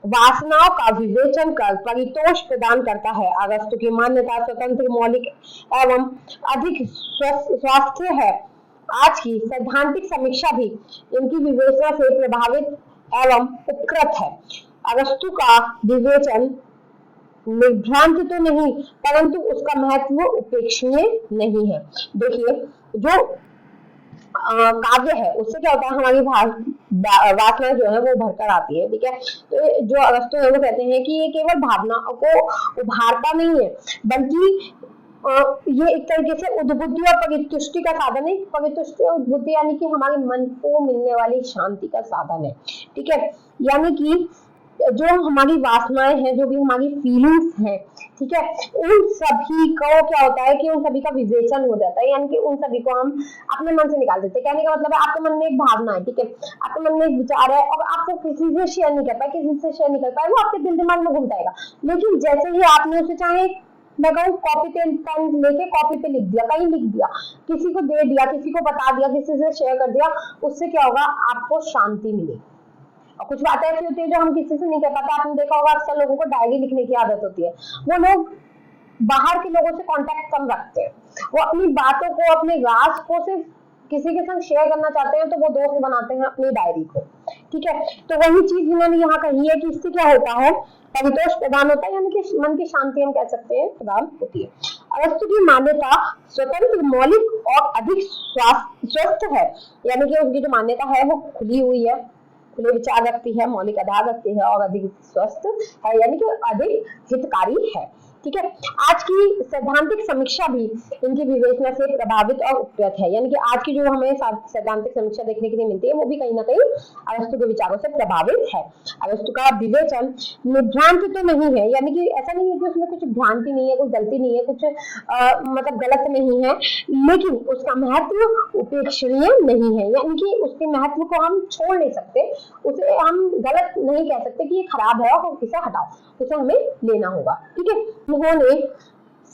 वासनाओं का विवेचन कर परितोष प्रदान करता है। अगस्तु की मान्यता स्वतंत्र, मौलिक एवं अधिक स्वास्थ्य है। आज की सैद्धांतिक समीक्षा भी इनकी विवेचना से प्रभावित एवं उपकृत है। अगस्तु का विवेचन निर्भ्रांत तो नहीं, परंतु उसका महत्व उपेक्षणीय नहीं है। देखिए, जो काव्य है उससे क्या होता है, हमारी वासना जो है वो भरकर आती है। ठीक है। तो जो अगस्तु है वो कहते हैं कि ये केवल भावना को उभारता नहीं है, बल्कि ये एक तरीके से उद्बुद्धि और परितुष्टि का साधन है। परितुष्टि और उद्बुद्धि यानी कि हमारे मन को मिलने वाली शांति का साधन है। ठीक है। यानी कि जो हमारी वासनाएं हैं, जो भी हमारी फीलिंग्स हैं, ठीक है, उन सभी को क्या होता है कि उन सभी का विवेचन हो जाता है, यानी कि उन सभी को हम अपने मन से निकाल देते हैं। कहने का मतलब है आपके मन में एक भावना है, ठीक है, आपके मन में एक विचार है और आपको किसी से शेयर नहीं कर पाए, किसी से शेयर नहीं कर पाए, वो आपके दिल दिमाग में घूमता रहेगा। लेकिन जैसे ही आपने उसे चाहे मैं कहूँ कॉपी पेन लेके कॉपी पे लिख दिया, कहीं लिख दिया, किसी को दे दिया, किसी को बता दिया, किसी से शेयर कर दिया, उससे क्या होगा, आपको शांति मिलेगी। और कुछ बातें ऐसी होती है जो हम किसी से नहीं कह पाते। आपने देखा होगा अक्सर लोगों को डायरी लिखने की आदत होती है। वो लोग बाहर के लोगों से कांटेक्ट कम रखते हैं, वो अपनी बातों को, अपने राज को सिर्फ किसी के संग शेयर करना चाहते हैं, तो वो दोस्त बनाते हैं अपनी डायरी को। ठीक है। तो वही चीज इन्होंने यहाँ कही है कि इससे क्या होता है, परितोष प्रदान होता है, यानी कि मन की शांति हम कह सकते हैं प्रदान होती है। अगस्तु की मान्यता स्वतंत्र, मौलिक और अधिक स्वस्थ है, यानी कि उसकी जो मान्यता है वो खुली हुई है, खुले विचार रखती है, मौलिक आधार रखती है और अधिक स्वस्थ है, यानी कि अधिक हितकारी है। ठीक है। आज की सैद्धांतिक समीक्षा भी इनकी विवेचना से प्रभावित और उपकृत है, यानी कि आज की जो हमें सैद्धांतिक समीक्षा देखने के लिए मिलती है वो भी कहीं ना कहीं अगस्तु के विचारों से प्रभावित है। अगस्तु का विवेचन निर्भ्रांत तो नहीं है, यानी कि ऐसा नहीं है कि उसमें कुछ भ्रांति नहीं है, कुछ गलती नहीं है, कुछ मतलब गलत नहीं है, लेकिन उसका महत्व उपेक्षणीय नहीं है, यानी कि उसके महत्व को हम छोड़ नहीं सकते, उसे हम गलत नहीं कह सकते कि ये खराब है और इसे हटाओ, उसे हमें लेना होगा। ठीक है। उन्होंने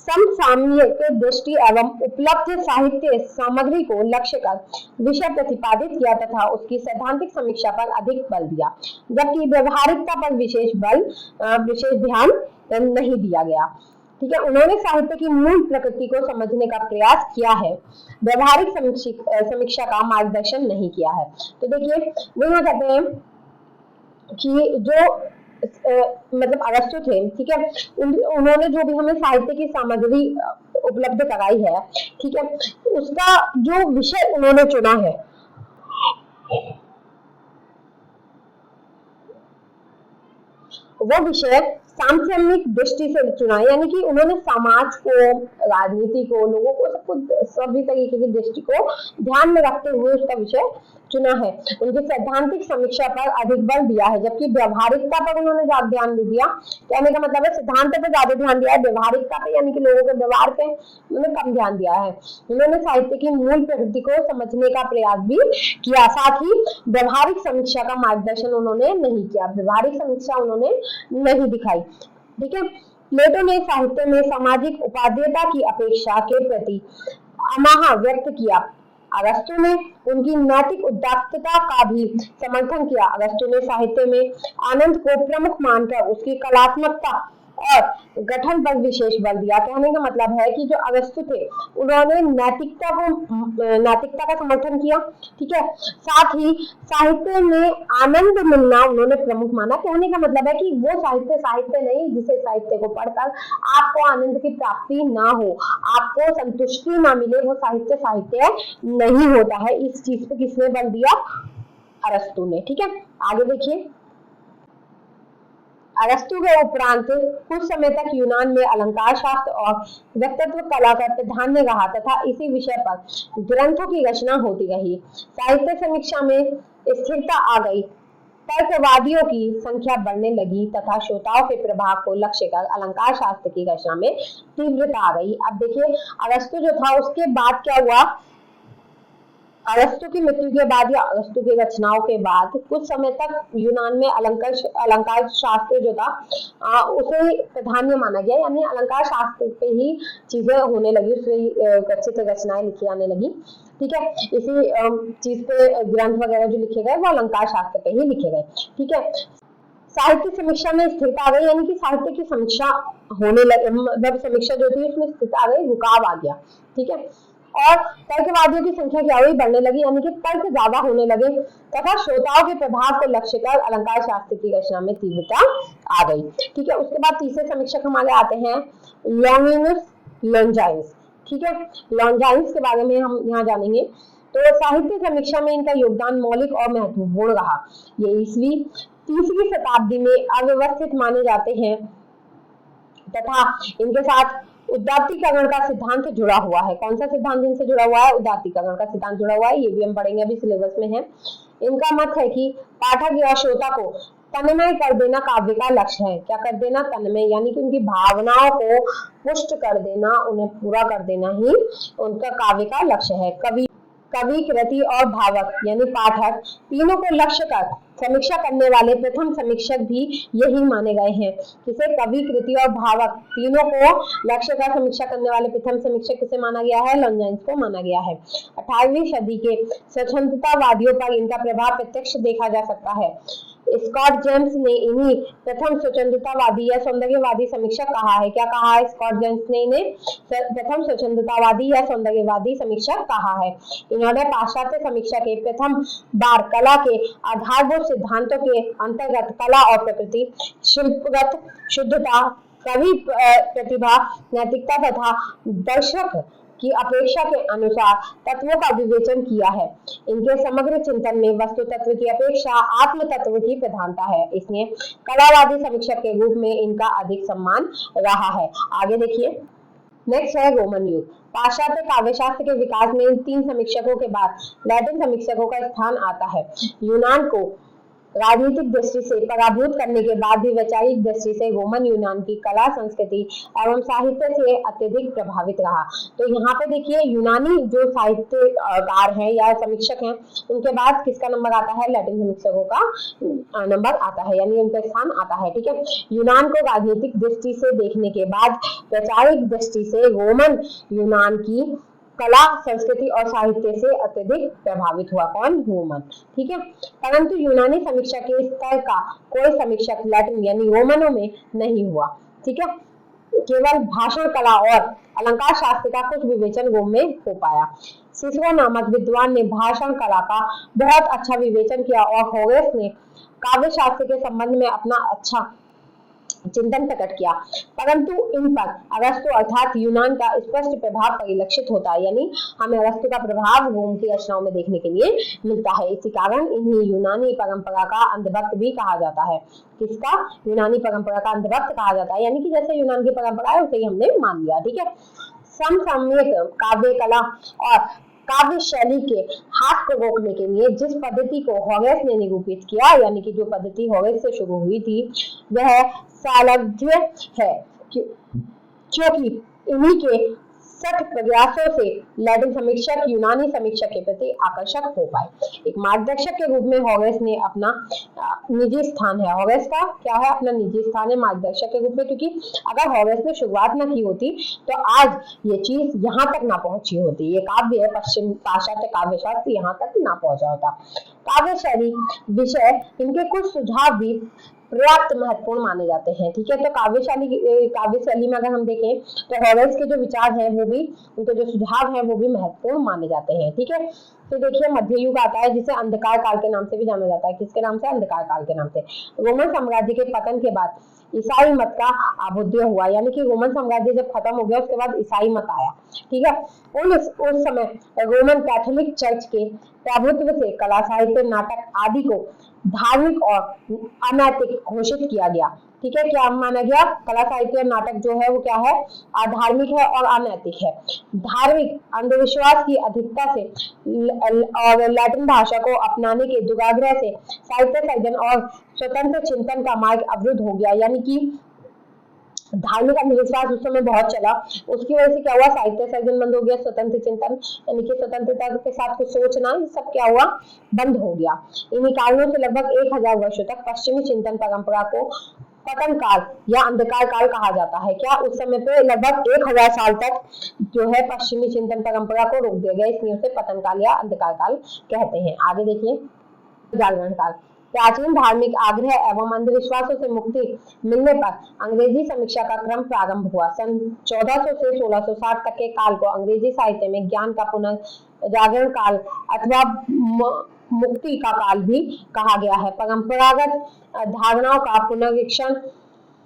समसामयिक के दृष्टि एवं उपलब्ध साहित्य सामग्री को लक्ष्य कर विषय प्रतिपादित किया तथा उसकी सैद्धांतिक समीक्षा पर अधिक बल दिया, जबकि व्यवहारिकता पर विशेष ध्यान नहीं दिया गया। ठीक है। उन्होंने साहित्य की मूल प्रकृति को समझने का प्रयास किया है, व्यवहारिक समीक्षा का मार्गदर्शन नहीं किया है। तो देखिए, वो यहाँ कहते हैं कि जो मतलब अगस्तु थे, ठीक है, उन्होंने जो भी हमें साहित्य की सामग्री उपलब्ध कराई है, ठीक है, उसका जो विषय उन्होंने चुना है वो विषय सामसामिक दृष्टि से चुना है, यानी कि उन्होंने समाज को, राजनीति को, लोगों को, सबको, सभी तरीके की दृष्टि को ध्यान में रखते हुए उसका विषय चुना है। उनकी सैद्धांतिक समीक्षा पर अधिक बल दिया है, जबकि व्यवहारिकता पर उन्होंने ज्यादा ध्यान नहीं दिया। कहने का मतलब है सिद्धांत पर ज्यादा ध्यान दिया है, व्यवहारिकता पे यानी कि लोगों के व्यवहार पे उन्होंने कम ध्यान दिया है। उन्होंने साहित्य की मूल प्रकृति को समझने का प्रयास भी किया, साथ ही व्यवहारिक समीक्षा का मार्गदर्शन उन्होंने नहीं किया, व्यवहारिक समीक्षा उन्होंने नहीं दिखाई। ठीक है। प्लेटो ने साहित्य में सामाजिक उपादेयता की अपेक्षा के प्रति अमाह व्यक्त किया। अगस्तु ने उनकी नैतिक उदात्तता का भी समर्थन किया। अगस्तु ने साहित्य में आनंद को प्रमुख मानकर उसकी कलात्मकता और गठन पर विशेष बल दिया। कहने का मतलब है कि जो अगस्तु थे उन्होंने नैतिकता का समर्थन किया, ठीक है, साथ ही साहित्य में आनंद मिलना उन्होंने प्रमुख माना। कहने का मतलब है कि वो साहित्य नहीं जिसे साहित्य को पढ़कर आपको आनंद की प्राप्ति ना हो, आपको संतुष्टि ना मिले, वो साहित्य नहीं होता है। इस चीज पे किसने बल दिया? अगस्तु ने। ठीक है। आगे देखिए, अगस्तु के उपरांत कुछ समय तक यूनान में अलंकार शास्त्र और व्यक्तित्व कला का प्राधान्य रहा तथा इसी विषय पर ग्रंथों की रचना होती रही। साहित्य समीक्षा में स्थिरता आ गई तर्कवादियों की संख्या बढ़ने लगी तथा श्रोताओं के प्रभाव को लक्ष्य कर अलंकार शास्त्र की रचना में तीव्रता आ गई। अब देखिए अरस्तु जो था उसके बाद क्या हुआ, अरस्तु की मृत्यु के बाद या अरस्तु की रचनाओं के बाद कुछ समय तक यूनान में अलंकार शास्त्र जो था उसे प्राधान्य माना गया, यानी अलंकार शास्त्र पे ही चीजें होने लगी, उसमें रचित रचनाएं लिखी आने लगी। ठीक है, इसी चीज पे ग्रंथ वगैरह जो लिखे गए वो अलंकार शास्त्र पे ही लिखे गए। ठीक है, साहित्य समीक्षा में स्थिरता आ गई, यानी कि साहित्य की समीक्षा होने लगी, मतलब समीक्षा जो थी उसमें स्थिरता आ गई, रुकाव आ गया। ठीक है, और तर्कवादियों की संख्या क्या हुई, बढ़ने लगी, यानी कि तर्क ज्यादा होने लगे तथा श्रोताओं के प्रभाव को लक्ष्य कर अलंकार शास्त्र की रचना में तीव्रता आ गई। ठीक है, उसके बाद तीसरे समीक्षक हमारे आते हैं लॉन्गिनस लॉन्जाइन्स। ठीक है, लॉन्जाइन्स के बारे में हम यहाँ जानेंगे। तो साहित्य समीक्षा में इनका योगदान मौलिक और महत्वपूर्ण रहा। ये ईस्वी तीसरी शताब्दी में अव्यवस्थित माने जाते हैं तथा इनके साथ उदात्तीकरण का सिद्धांत जुड़ा हुआ है। कौन सा सिद्धांत इनसे जुड़ा हुआ है, उदात्तीकरण का सिद्धांत जुड़ा हुआ है, ये भी हम पढ़ेंगे, अभी सिलेबस में है। इनका मत है कि पाठक या श्रोता को तन्मय कर देना काव्य का लक्ष्य है। क्या कर देना, तन्मय, यानी कि उनकी भावनाओं को पुष्ट कर देना, उन्हें पूरा कर देना ही उनका काव्य का लक्ष्य है। कवि, कृति और भावक यानी पाठक तीनों को लक्ष्य कर समीक्षा करने वाले प्रथम समीक्षक भी यही माने गए हैं। किसे, कवि, कृति और भावक तीनों को लक्ष्य कर समीक्षा करने वाले प्रथम समीक्षक किसे माना गया है, लॉन्जाइन्स को माना गया है। 18वीं सदी के स्वतंत्रतावादियों पर इनका प्रभाव प्रत्यक्ष देखा जा सकता है। स्कॉट जेम्स ने इन्हीं प्रथम स्वतंत्रतावादी या सौंदर्यवादी समीक्षक कहा है। क्या कहा है स्कॉट जेम्स ने इन्हें, प्रथम स्वतंत्रतावादी या सौंदर्यवादी समीक्षक कहा है। इन्होंने पाश्चात्य समीक्षा के प्रथम बार कला के आधारभूत सिद्धांतों के अंतर्गत कला और प्रकृति, शिल्पगत शुद्धता, कवि प्रतिभा, नैतिकता तथा दर्शक की अपेक्षा के अनुसार तत्वों का विवेचन किया है। इनके समग्र चिंतन में वस्तु तत्व की अपेक्षा आत्म तत्व की प्रधानता है, इसलिए कलावादी समीक्षक के रूप में इनका अधिक सम्मान रहा है। आगे देखिए, नेक्स्ट है रोमन युग। पाश्चात्य काव्यशास्त्र के विकास में इन तीन समीक्षकों के बाद लैटिन समीक्षकों का स्थान आता है। यूनान को राजनीतिक दृष्टि से पराभूत करने के बाद भी वैचारिक दृष्टि से रोमन यूनान की कला, संस्कृति एवं साहित्य से अत्यधिक प्रभावित रहा। तो यहाँ पे देखिए यूनानी जो साहित्यकार हैं या समीक्षक हैं उनके बाद किसका नंबर आता है, लैटिन समीक्षकों का नंबर आता है, यानी उनका स्थान आता है। ठीक है, यूनान को राजनीतिक दृष्टि से देखने के बाद वैचारिक दृष्टि से रोमन यूनान की कला, संस्कृति और साहित्य से अत्यधिक प्रभावित हुआ। कौन, रोमन। ठीक है, परंतु यूनानी समीक्षा के स्तर का कोई समीक्षक लैटिन यानी रोमनों में नहीं हुआ। ठीक है, केवल भाषण कला और अलंकार शास्त्र का कुछ विवेचन रोम में हो पाया। सिसरो नामक विद्वान ने भाषण कला का बहुत अच्छा विवेचन किया और होरेस ने काव्य शास्त्र के संबंध में अपना अच्छा चिंतन प्रकट किया, परंतु इन पर अरस्तु अर्थात यूनान का स्पष्ट प्रभाव परिलक्षित होता है, यानी हमें अरस्तु का प्रभाव रोम की रचनाओं में देखने के लिए मिलता है। इसी कारण इन्हें यूनानी परंपरा का अंधभक्त भी कहा जाता है। किसका, यूनानी परंपरा का अंधभक्त कहा जाता है, यानी कि जैसे यूनान की परंपरा है उसे ही हमने मान लिया। ठीक है, समसामयिक काव्य कला और काव्य शैली के हाथ को रोकने के लिए जिस पद्धति को होरेस ने निरूपित किया, यानी कि जो पद्धति होरेस से शुरू हुई थी वह सालभ्य है, क्योंकि इन्हीं के सठ प्रयासों से लैटिन समीक्षक यूनानी समीक्षक के प्रति आकर्षक हो पाए। एक मार्गदर्शक के रूप में होरेस ने अपना निजी स्थान है, होरेस का क्या है, अपना निजी स्थान है मार्गदर्शक के रूप में, क्योंकि अगर होरेस ने शुरुआत न की होती तो आज ये चीज यहाँ तक ना पहुंची होती, ये काव्य पाश्चात्य काव्य शास्त्र यहाँ तक ना पहुंचा होता। काव्य शैली विषय इनके कुछ सुझाव भी पर्याप्त महत्वपूर्ण माने जाते हैं। ठीक है, तो काव्य शैली में अगर हम देखें तो होरेस के जो विचार हैं वो भी, उनके जो सुझाव हैं वो भी महत्वपूर्ण माने जाते हैं। ठीक है, तो देखिए मध्य युग आता है जिसे अंधकार काल के नाम से भी जाना जाता है। किसके नाम से, अंधकार काल के नाम से। रोमन साम्राज्य के पतन के बाद ईसाई मत का आभुद्य हुआ, यानी कि रोमन साम्राज्य जब खत्म हो गया उसके बाद ईसाई मत आया। ठीक है, उस समय रोमन कैथोलिक चर्च के प्रभुत्व से कला, साहित्य, नाटक आदि को धार्मिक और अनैतिक घोषित किया गया। ठीक है, क्या माना गया? कला साहित्य और नाटक जो है वो क्या है? अधार्मिक है और अनैतिक है। धार्मिक अंधविश्वास की अधिकता से और लैटिन भाषा को अपनाने के दुराग्रह से साहित्य सर्जन और स्वतंत्र चिंतन का मार्ग अवरुद्ध हो गया। यानी कि धार्मिक अंधविश्वास उस समय बहुत चला, उसकी वजह से क्या हुआ? साहित्य सर्जन बंद हो गया, स्वतंत्र चिंतन यानी कि स्वतंत्रता के साथ कुछ सोचना, ये सब क्या हुआ? बंद हो गया। इन्हीं कारणों से लगभग 1000 वर्षों तक पश्चिमी चिंतन परंपरा को पतन काल या अंधकार काल कहा जाता है। क्या? उस समय पे लगभग 1000 साल तक जो है पश्चिमी चिंतन परंपरा को रोक दिया गया, इसलिए उसे पतन काल या अंधकार काल कहते हैं। आगे देखिए, जागरण काल। प्राचीन धार्मिक आग्रह एवं अंधविश्वासों से मुक्ति मिलने पर अंग्रेजी समीक्षा का क्रम प्रारंभ हुआ। सन 1400 से 1660 तक के काल को अंग्रेजी साहित्य में ज्ञान का पुनर्जागरण काल अथवा मुक्ति का काल भी कहा गया है। परंपरागत धारणाओं का पुनरीक्षण,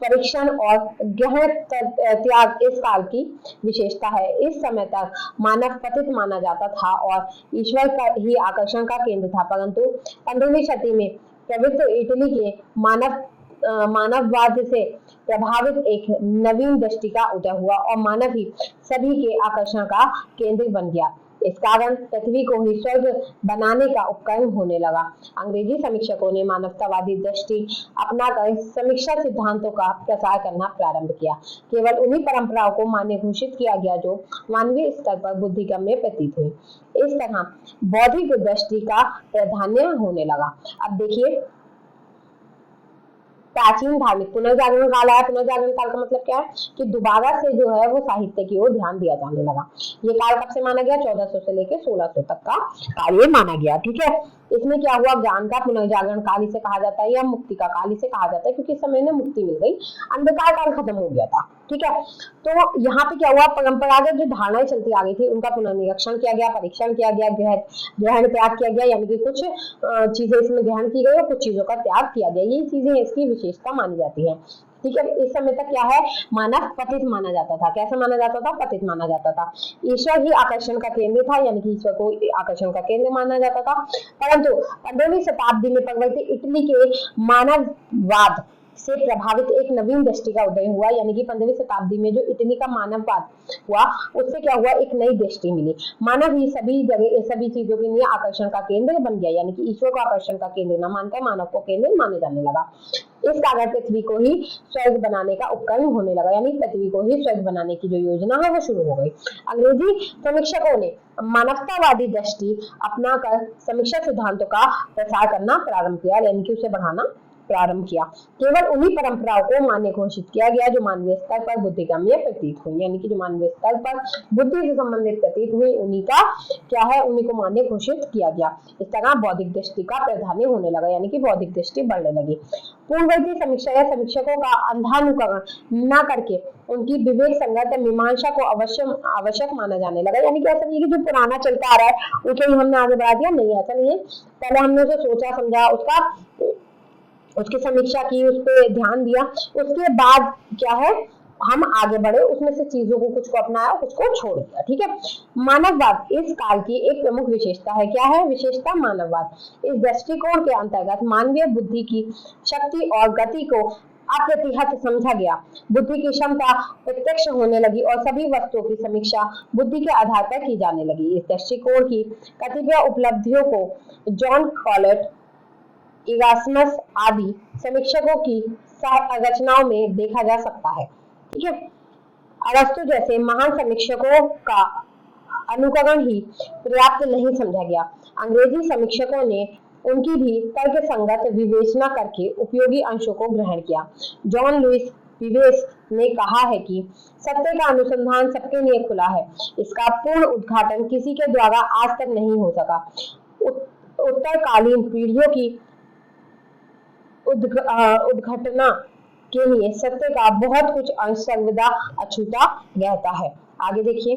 परीक्षण और गहन त्याग इस काल की विशेषता है। इस समय तक मानव पतित माना जाता था और ईश्वर का ही आकर्षण का केंद्र था, परंतु 15वीं शताब्दी में पवित्र इटली के मानववाद से प्रभावित एक नवीन दृष्टि का उदय हुआ और मानव ही सभी के आकर्षण का केंद्र बन गया। इस कारण पृथ्वी को ही स्वर्ग बनाने का उपकरण होने लगा। अंग्रेजी समीक्षकों ने मानवतावादी दृष्टि अपनाकर समीक्षा सिद्धांतों का प्रसार करना प्रारंभ किया। केवल उन्हीं परंपराओं को मान्य घोषित किया गया जो मानवीय स्तर पर बुद्धिगम्य प्रतीत हुई। इस तरह बौद्धिक दृष्टि का प्राधान्य होने लगा। अब देखिए, प्राचीन धार्मिक पुनर्जागरण काल आया। पुनर्जागरण काल का मतलब क्या है? कि दोबारा से जो है वो साहित्य की ओर ध्यान दिया जाने लगा। ये काल कब से माना गया? 1400 से लेकर 1600 तक का काल ये माना गया। ठीक है, इसमें क्या हुआ? ज्ञान का पुनर्जागरण काल इसे कहा जाता है या मुक्ति का काल इसे कहा जाता है, क्योंकि इस समय में मुक्ति मिल गई, अंधकार काल खत्म हो गया था। ठीक है, तो यहाँ पे क्या हुआ? परंपरागत जो धारणाएं चलती आ गई थी उनका पुनर्निरीक्षण किया गया, परीक्षण किया गया, ग्रहण त्याग किया गया, यानी कि कुछ चीजें इसमें ग्रहण की गई और कुछ चीजों का त्याग किया गया। ये चीजें इसकी विशेषता मानी जाती है। ठीक है, इस समय तक क्या है? मानव पतित माना जाता था। कैसा माना जाता था? पतित माना जाता था। ईश्वर ही आकर्षण का केंद्र था, यानी कि ईश्वर को आकर्षण का केंद्र माना जाता था। परंतु 15वीं शताब्दी में पवित्र इटली के मानववाद से प्रभावित एक नवीन दृष्टि का उदय हुआ, यानी कि 15वीं शताब्दी में जो इटली का मानववाद हुआ उससे क्या हुआ? एक नई दृष्टि मिली। मानव ही सभी जगह सभी चीजों के लिए आकर्षण का केंद्र बन गया, यानी कि ईश्वर को आकर्षण का केंद्र न मानकर मानव को केंद्र माने जाने लगा। इस कारण पृथ्वी को ही स्वर्ग बनाने का उपकरण होने लगा, यानी पृथ्वी को ही स्वर्ग बनाने की जो योजना है वो शुरू हो गई। अंग्रेजी समीक्षकों ने मानवतावादी दृष्टि अपनाकर समीक्षा सिद्धांतों का प्रसार करना प्रारंभ किया, यानी कि उसे बढ़ाना प्रारंभ किया। केवल उन्हीं परंपराओं को मान्य घोषित किया गया जो मानवीय स्तर पर बुद्धिगम्य प्रतीत हुई, यानी कि जो मानवीय स्तर पर बुद्धि से संबंधित प्रतीत हुई उन्हीं का क्या है? उन्हीं को मान्य घोषित किया गया। इस तरह बौद्धिक दृष्टि का प्राधान्य होने लगा, यानी कि बौद्धिक दृष्टि बढ़ने लगी। पूर्ववर्ती समीक्षा या समीक्षकों का अंधानुकरण न करके उनकी विवेक संगत मीमांसा को आवश्यक माना जाने लगा, यानी कि ऐसा नहीं कि जो पुराना चलता आ रहा है उसे ही हमने आगे बढ़ा दिया, नहीं, ऐसा नहीं है। पहले हमने उसे सोचा समझा, उसकी समीक्षा की, उस पर ध्यान दिया, उसके बाद क्या है? हम आगे बढ़े, उसमें से चीजों को कुछ को अपनाया, कुछ को छोड़ दिया। ठीक है, मानववाद इस काल की एक प्रमुख विशेषता है। क्या है विशेषता? मानववाद। इस दृष्टिकोण के अंतर्गत मानवीय बुद्धि की शक्ति और गति को अप्रतिहत समझा गया। बुद्धि की क्षमता प्रत्यक्ष होने लगी और सभी वस्तुओं की समीक्षा बुद्धि के आधार पर की जाने लगी। इस दृष्टिकोण की कतिपय उपलब्धियों को जॉन कॉलेट, इरास्मस आदि समीक्षकों की रचनाओं में देखा जा सकता है। ठीक है, अरस्तु जैसे महान समीक्षकों का अनुकरण ही पर्याप्त नहीं समझा गया। अंग्रेजी समीक्षकों ने उनकी भी तर्क संगत विवेचना करके उपयोगी अंशों को ग्रहण किया। जॉन लुइस विवेस ने कहा है कि सत्य का अनुसंधान सबके लिए खुला है, इसका पूर्ण उद्घाटन किसी के द्वारा आज तक नहीं हो सका। उत्तरकालीन पीढ़ियों की उद्घटना के लिए सत्य का बहुत कुछ अंश सर्वदा अछूता रहता है। आगे देखिए,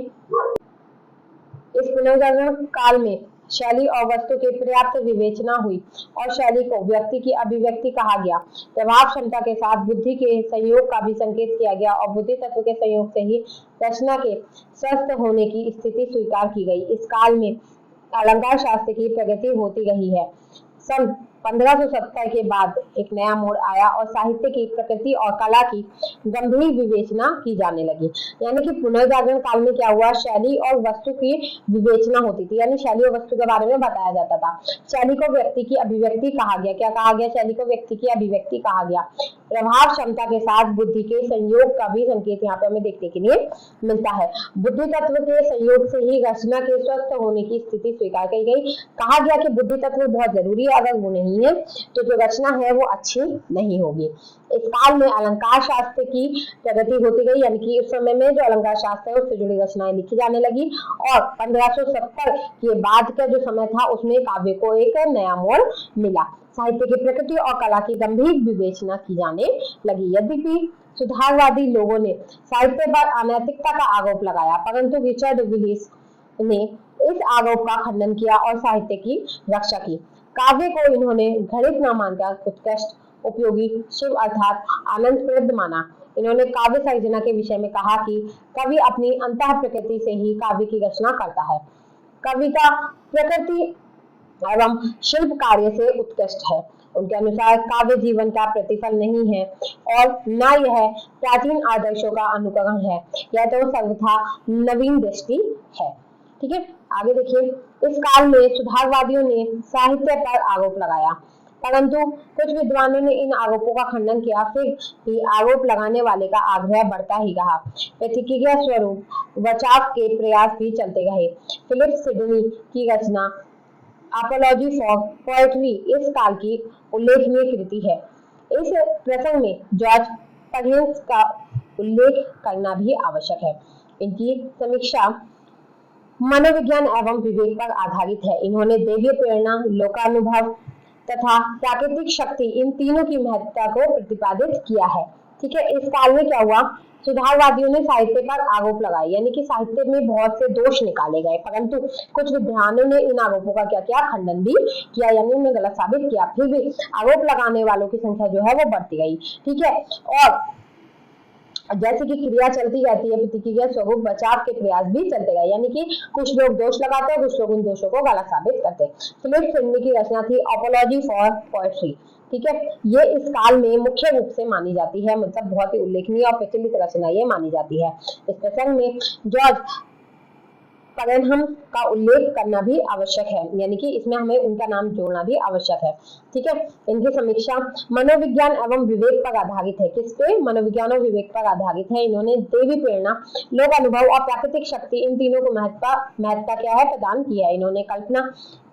इस पुनर्जागरण काल में शैली और वस्तु की पर्याप्त विवेचना हुई और शैली को व्यक्ति की अभिव्यक्ति कहा गया। प्रभाव क्षमता के साथ बुद्धि के संयोग का भी संकेत किया गया और बुद्धि तत्व के संयोग से ही रचना के स्वस्थ होने की स्थिति स्वीकार की गई। इस काल में अलंकार शास्त्र की प्रगति होती रही है। सन 1570 के बाद एक नया मोड़ आया और साहित्य की प्रकृति और कला की गंभीर विवेचना की जाने लगी। यानी कि पुनर्जागरण काल में क्या हुआ, शैली और वस्तु की विवेचना होती थी, यानी शैली और वस्तु के बारे में बताया जाता था। शैली को व्यक्ति की अभिव्यक्ति कहा गया। क्या कहा गया? शैली को व्यक्ति की अभिव्यक्ति कहा गया। प्रभाव क्षमता के साथ बुद्धि के संयोग का भी संकेत यहाँ पे हमें देखने के लिए मिलता है। बुद्धि तत्व के संयोग से ही रचना के स्वस्थ होने की स्थिति स्वीकार की गई। कहा गया कि बुद्धि तत्व बहुत जरूरी है, अगर वो नहीं है तो जो रचना है वो अच्छी नहीं होगी। इस काल में अलंकार शास्त्र की प्रगति होती गई, यानी कि उस समय में जो अलंकार शास्त्र है उससे जुड़ी रचनाएं लिखी जाने लगी और 1570 के बाद का जो समय था उसमें काव्य को एक नया मोड़ मिला। साहित्य की प्रकृति और कला की गंभीर विवेचना की जाने लगी। यद्यपि सुधारवादी लोगों ने साहित्य पर अनैतिकता का आरोप लगाया, परंतु रिचर्ड विलिस ने इस आरोप का खंडन किया और साहित्य की रक्षा की। काव्य को इन्होंने घृणित न मानकर उत्कृष्ट, उपयोगी, शिव अर्थात आनंदप्रद माना। इन्होंने काव्य सर्जना के विषय में कहा कि कवि अपनी अंतः प्रकृति से ही काव्य की रचना करता है। कविता प्रकृति एवं शिल्प कार्य से उत्कृष्ट है। उनके अनुसार काव्य जीवन का प्रतिफल नहीं है और न यह प्राचीन आदर्शों का अनुकरण है, यह तो सर्वथा नवीन दृष्टि है। ठीक है, आगे देखिए। इस काल में सुधारवादियों ने साहित्य पर आरोप लगाया, परंतु कुछ विद्वानों ने इन आरोपों का खंडन किया। फिर भी आरोप लगाने वाले का आग्रह बढ़ता ही रहा। प्रतिक्रिया स्वरूप बचाव के प्रयास भी चलते रहे। फिलिप सिडनी की रचना अपॉलॉजी फॉर पोएट्री इस काल की उल्लेखनीय कृति है। इस प्रसंग में जॉर्ज पर्किंस का उल्लेख करना भी आवश्यक है। इनकी समीक्षा मनोविज्ञान एवं विवेक पर आधारित है। इन्होंने दैवीय प्रेरणा, लोकानुभव तथा प्राकृतिक शक्ति, इन तीनों की महत्ता को प्रतिपादित किया है। ठीक है, इस काल में क्या हुआ, सुधारवादियों ने साहित्य पर आरोप लगाए, यानी कि साहित्य में बहुत से दोष निकाले गए, परंतु कुछ विद्वानों ने इन आरोपों का क्या किया, खंडन भी किया, यानी उन्हें गलत साबित किया। फिर भी आरोप लगाने वालों की संख्या जो है वो बढ़ती गई। ठीक है, और जैसे कि क्रिया चलती रहती है, प्रतिक्रिया स्वरूप बचाव के प्रयास भी चलते गए, यानी कि कुछ लोग दोष लगाते हैं, कुछ लोग उन दोषों को गलत साबित करते हैं। फिलिप सिडनी की रचना थी अपॉलॉजी फॉर पोएट्री। ठीक है, ये इस काल में मुख्य रूप से मानी जाती है, मतलब बहुत ही उल्लेखनीय और प्रचलित रचना ये मानी जाती है। इस प्रसंग में जॉर्ज पर्किंस का उल्लेख करना भी आवश्यक है, यानी कि इसमें हमें उनका नाम जोड़ना भी आवश्यक है। ठीक है, इनकी समीक्षा मनोविज्ञान एवं विवेक पर आधारित है। किस पे? मनोविज्ञान और विवेक पर आधारित है। इन्होंने दैवी प्रेरणा, लोक अनुभव और प्राकृतिक शक्ति, इन तीनों को महत्ता क्या है, प्रदान किया है। इन्होंने कल्पना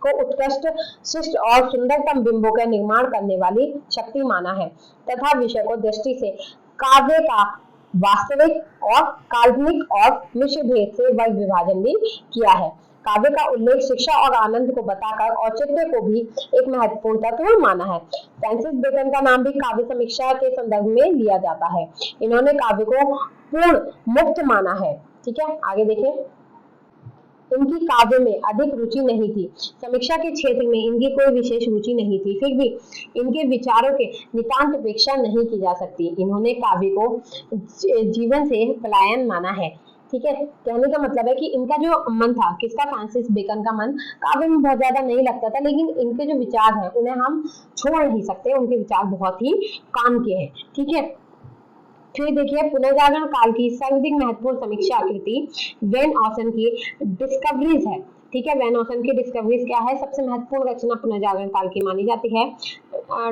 को उत्कृष्ट, शिष्ट और सुंदरतम बिंबों का निर्माण करने वाली शक्ति माना है तथा विषय को दृष्टि से काव्य का वास्तविक और काल्पनिक और मिश्र भेद से वर्ग विभाजन भी किया है। काव्य का उल्लेख शिक्षा और आनंद को बताकर औचित्य को भी एक महत्वपूर्ण तत्व माना है। फ्रांसिस बेकन का नाम भी काव्य समीक्षा के संदर्भ में लिया जाता है। इन्होंने काव्य को पूर्ण मुक्त माना है। ठीक है, आगे देखें। इनकी काव्य में अधिक रुचि नहीं थी, समीक्षा के क्षेत्र में इनकी कोई विशेष रुचि नहीं थी, फिर भी इनके विचारों के नितांत उपेक्षा नहीं की जा सकती। इन्होंने काव्य को जीवन से पलायन माना है। ठीक है, कहने का मतलब है कि इनका जो मन था, किसका, फ्रांसिस बेकन का मन काव्य में बहुत ज्यादा नहीं लगता था, लेकिन इनके जो विचार हैं उन्हें हम छोड़ नहीं सकते, उनके विचार बहुत ही काम के हैं। ठीक है, फिर देखिए पुनर्जागरण काल की सर्वाधिक महत्वपूर्ण समीक्षा आकृति वैन ऑसन की डिस्कवरीज है। ठीक है, वैन ऑसन की डिस्कवरीज क्या है, सबसे महत्वपूर्ण रचना पुनर्जागरण काल की मानी जाती है।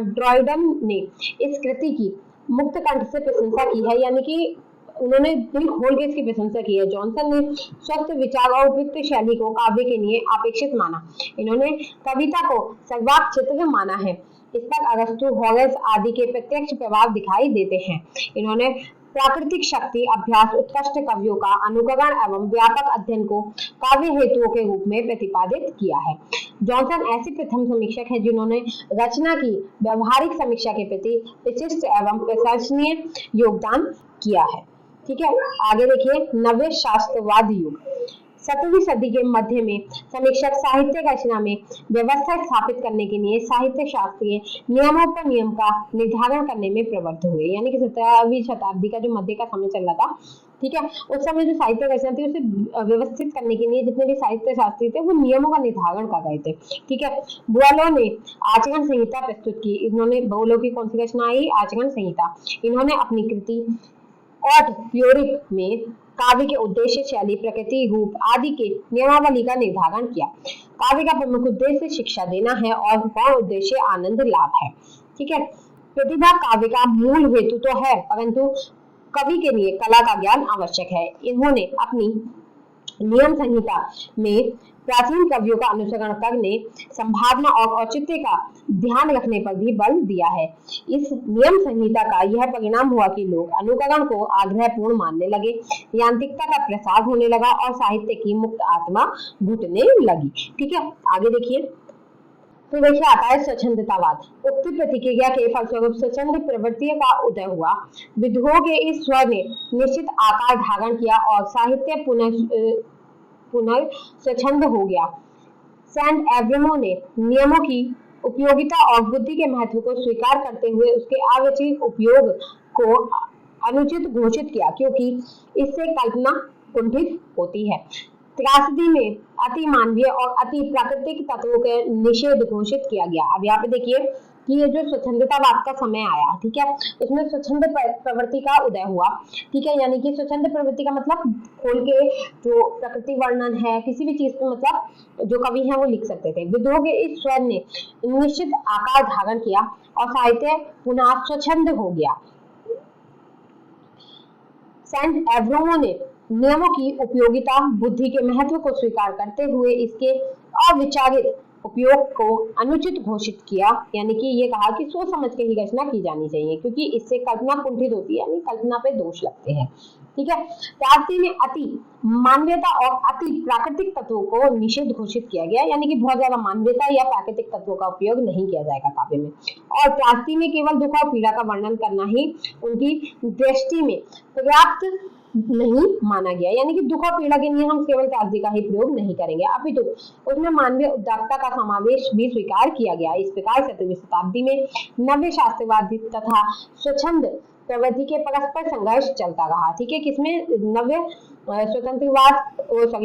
ड्रॉयडन ने इस कृति की मुक्त कंठ से प्रशंसा की है, यानी कि उन्होंने दिल खोल के इसकी प्रशंसा की है। जॉनसन ने स्वस्थ विचार और उपयुक्त शैली को काव्य के लिए अपेक्षित माना। इन्होंने कविता को सर्वांग चित्र माना है। इस पर अरस्तु, होरेस आदि के प्रत्यक्ष प्रभाव दिखाई देते हैं। इन्होंने प्राकृतिक शक्ति, अभ्यास, उत्कृष्ट कवियों का अनुकरण एवं व्यापक अध्ययन को काव्य हेतुओं के रूप में प्रतिपादित किया है। जॉनसन ऐसे प्रथम समीक्षक है जिन्होंने रचना की व्यवहारिक समीक्षा के प्रति विशिष्ट एवं प्रशंसनीय योगदान किया है। ठीक है, आगे देखिए। नव्य शास्त्रवाद युग। 17वीं सदी के मध्य में समीक्षक साहित्य रचना में व्यवस्था स्थापित करने के लिए साहित्य शास्त्रीय नियमों पर नियम का निर्धारण करने में प्रवृत्त हुए। यानी कि 17वीं शताब्दी का जो मध्य का समय चल रहा था, ठीक है, उस समय जो साहित्य रचना थी उसे व्यवस्थित करने के लिए जितने भी साहित्य शास्त्री थे वो नियमों का निर्धारण कर रहे थे। ठीक है, बोलो ने आचरण संहिता प्रस्तुत की। इन्होंने बोलो की कौन सी रचना आई? आचरण संहिता। इन्होंने अपनी कृति ऑड फ्योरिक में काव्य के उद्देश्य, शैली, प्रकृति, रूप आदि के नियमावली का निर्धारण किया। काव्य का प्रमुख उद्देश्य शिक्षा देना है और गौण उद्देश्य आनंद लाभ है। ठीक है, प्रतिभा काव्य का मूल हेतु तो है, परंतु कवि के लिए कला का ज्ञान आवश्यक है। इन्होंने अपनी नियम संहिता में प्राचीन कवियों का अनुसरण करने, संभावना और औचित्य का ध्यान रखने पर भी बल दिया है। इस नियम संहिता का यह परिणाम हुआ कि लोग अनुकरण को आग्रहपूर्ण मानने लगे, यांत्रिकता का प्रसार होने लगा और साहित्य की मुक्त आत्मा घुटने लगी। ठीक है, आगे देखिए। तो देखिए आता है स्वच्छंदतावाद। उक्त प्रतिक्रिया के फलस्वरूप स्वच्छंद प्रवृत्ति का उदय हुआ। विद्रोह के इस स्वर ने निश्चित आकार धारण किया और साहित्य पुनः स्वच्छंद हो गया। सेंट एवरेमो ने नियमों की उपयोगिता और बुद्धि के महत्व को स्वीकार करते हुए उसके अवैचारिक उपयोग को अनुचित घोषित किया, क्योंकि इससे कल्पना कुंठित होती है। त्रासदी में अति मानवीय और अति प्राकृतिक तत्वों के निषेध घोषित किया गया। अब यहाँ पे देखिए कि ये जो स्वच्छंदतावाद का समय आया, ठीक है, उसमें स्वच्छंद प्रवृत्ति का उदय हुआ। ठीक है, यानी कि स्वच्छंद प्रवृत्ति का मतलब खोल के जो प्रकृति वर्णन है किसी भी चीज पे, मतलब जो कवि हैं वो लिख सकते थे। विद्रोह के इस स्वर ने निश्चित आकार धारण किया और साहित्य पुनः स्वच्छंद हो गया। सेंट एवरेमो ने नियमों की उपयोगिता, बुद्धि के महत्व को स्वीकार करते हुए इसके अविचारित उपयोग को अनुचित घोषित किया, यानी कि ये कहा कि सोच समझ के ही रचना की जानी चाहिए, क्योंकि इससे कल्पना कुंठित होती है, यानी कल्पना पे दोष लगते हैं। ठीक है, त्रासदी में अति मानवीयता और अति प्राकृतिक तत्वों को निषेध घोषित किया गया, यानी कि बहुत ज्यादा मानवीयता या प्राकृतिक तत्वों का उपयोग नहीं किया जाएगा काव्य में। और त्रासदी में केवल दुख और पीड़ा का वर्णन करना ही उनकी दृष्टि में पर्याप्त नहीं माना गया, यानी कि दुख और पीड़ा के लिए हम केवल त्रासदी का ही प्रयोग नहीं करेंगे, अपितु उसमें मानवीय उदारता का समावेश भी स्वीकार किया गया। इस प्रकार 17वीं शताब्दी में नव्य शास्त्रवादी तथा स्वच्छंद प्रवृत्ति के परस्पर संघर्ष चलता रहा। ठीक है, किसमें? नव्य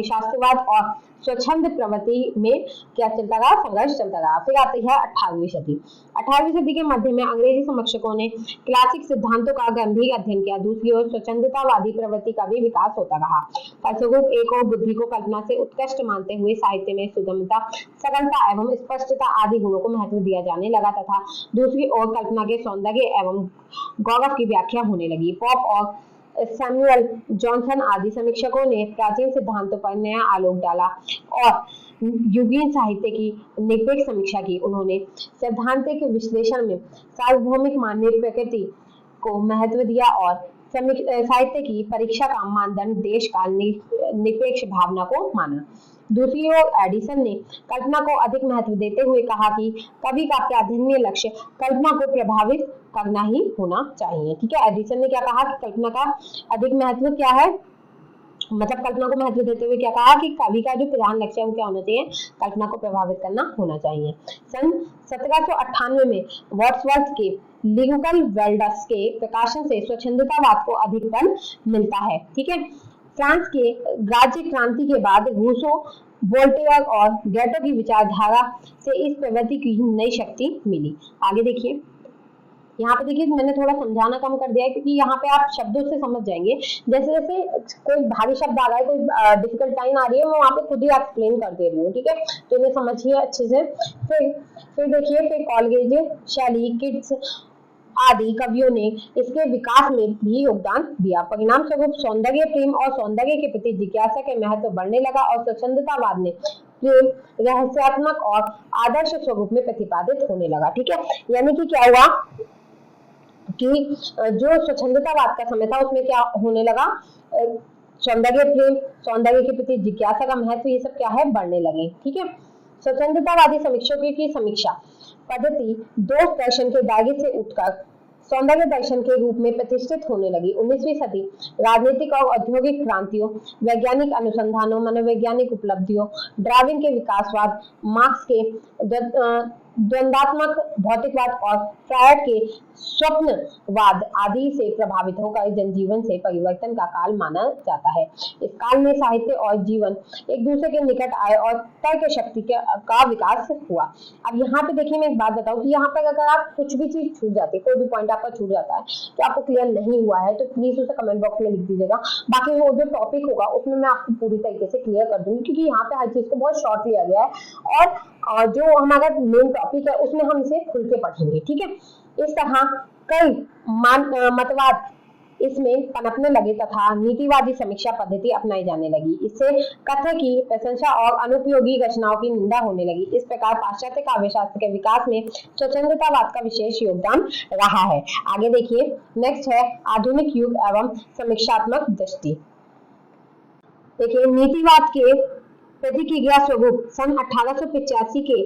शास्त्रवाद और स्वच्छंद प्रवृत्ति में क्या चलता रहा? संघर्ष चलता रहा। फिर आती है 18वीं सदी। 18वीं सदी के मध्य में अंग्रेजी समीक्षकों ने क्लासिक सिद्धांतों का गंभीर अध्ययन किया। दूसरी ओर स्वच्छंदतावादी प्रवृत्ति का भी विकास होता रहा। फलस्वरूप एक और बुद्धि को कल्पना से उत्कृष्ट मानते हुए साहित्य में सुगमता, सरलता एवं स्पष्टता आदि गुणों को महत्व दिया जाने लगा तथा दूसरी ओर कल्पना के सौंदर्य एवं गौरव की व्याख्या होने लगी। पॉप और सैमुअल जॉनसन आदि समीक्षकों ने प्राचीन सिद्धांतों पर नया आलोक डाला और युगीन साहित्य की निरपेक्ष समीक्षा की। उन्होंने सैद्धांतिक विश्लेषण में सार्वभौमिक मानवीय प्रकृति को महत्व दिया और साहित्य की परीक्षा का मानदंड देश काल निरपेक्ष भावना को माना। दूसरी ओर एडिसन ने कल्पना को अधिक महत्व देते हुए कहा कि कवि का प्राधान्य लक्ष्य कल्पना को प्रभावित करना ही होना चाहिए। ठीक है, एडिसन ने क्या कहा कि कल्पना का अधिक महत्व क्या है, मतलब कल्पना को महत्व देते हुए क्या कहा कि कवि का जो प्रधान लक्ष्य है वो क्या होना चाहिए? कल्पना को प्रभावित करना होना चाहिए। सन 1798 में वर्ड्सवर्थ के लिंकन वेल्डस के प्रकाशन से स्वच्छंदतावाद को अधिक बल मिलता है। ठीक है, फ्रांस के राज्य क्रांति के बाद रूसो, वोल्टेयर और गैटो की विचारधारा से इस प्रवृत्ति की नई शक्ति मिली। आगे देखिए, यहाँ पे देखिए मैंने थोड़ा समझाना कम कर दिया है, क्योंकि यहाँ पे आप शब्दों से समझ जाएंगे। जैसे जैसे कोई भारी शब्द आ रहा है, कोई डिफिकल्ट लाइन आ रही है, मैं वहाँ पे खुद ही एक्सप्लेन कर दे रही हूँ। ठीक है, तो इन्हें समझिए अच्छे से। फिर देखिए, फिर कॉलगेज, शैली, किट्स आदि कवियों ने इसके विकास में भी योगदान दिया। परिणाम स्वरूप सौंदर्य प्रेम और सौंदर्य के प्रति जिज्ञासा के महत्व बढ़ने लगा और स्वच्छंदतावाद ने प्रेम रहस्यात्मक और आदर्श स्वरूप में प्रतिपादित होने लगा। ठीक है, यानी कि क्या हुआ कि जो स्वच्छंदतावाद का समय था उसमें क्या होने लगा? सौंदर्य प्रेम, सौंदर्य के प्रति जिज्ञासा का महत्व, ये सब क्या है? बढ़ने लगे। ठीक है, स्वच्छंदतावादी समीक्षकों की समीक्षा पद्धति दो दर्शन के दायरे से उठकर सौंदर्य दर्शन के रूप में प्रतिष्ठित होने लगी। 19वीं सदी राजनीतिक और औद्योगिक क्रांतियों, वैज्ञानिक अनुसंधानों, मनोवैज्ञानिक उपलब्धियों, डार्विन के विकासवाद, मार्क्स के द्वंद्वात्मक भौतिकवाद और फ्रायड के स्वप्नवाद आदि से प्रभावित होकर जनजीवन से परिवर्तन का काल माना जाता है। इस काल में साहित्य और जीवन एक दूसरे के निकट आए और तर्क शक्ति का विकास हुआ। अब यहाँ पे देखिए, मैं एक बात बताऊं कि यहाँ पर अगर आप कुछ भी चीज छूट जाती है, कोई भी पॉइंट आपका छूट जाता है, तो आपको क्लियर नहीं हुआ है, तो प्लीज उसे कमेंट बॉक्स में लिख दीजिएगा। बाकी वो जो टॉपिक होगा उसमें मैं आपको पूरी तरीके से क्लियर कर दूंगी, क्योंकि यहाँ पे हर चीज को बहुत शॉर्ट लिया गया है और जो हमारा मेन टॉपिक है उसमें हम इसे खुल के पढ़ेंगे। ठीक है, इस तरह कई मतवाद इसमें पनपने लगे तथा नीतिवादी समीक्षा पद्धति अपनाई जाने लगी। इससे कथ्य की प्रशंसा और अनुपयोगी रचनाओं की निंदा होने लगी। इस प्रकार पाश्चात्य काव्यशास्त्र के विकास में स्वच्छंदतावाद का विशेष योगदान रहा है। आगे देखिए, नेक्स्ट है आधुनिक युग एवं समीक्षात्मक दृष्टि। देखिए, नीतिवाद के प्रतिक्रिया स्वरूप सन 1885 के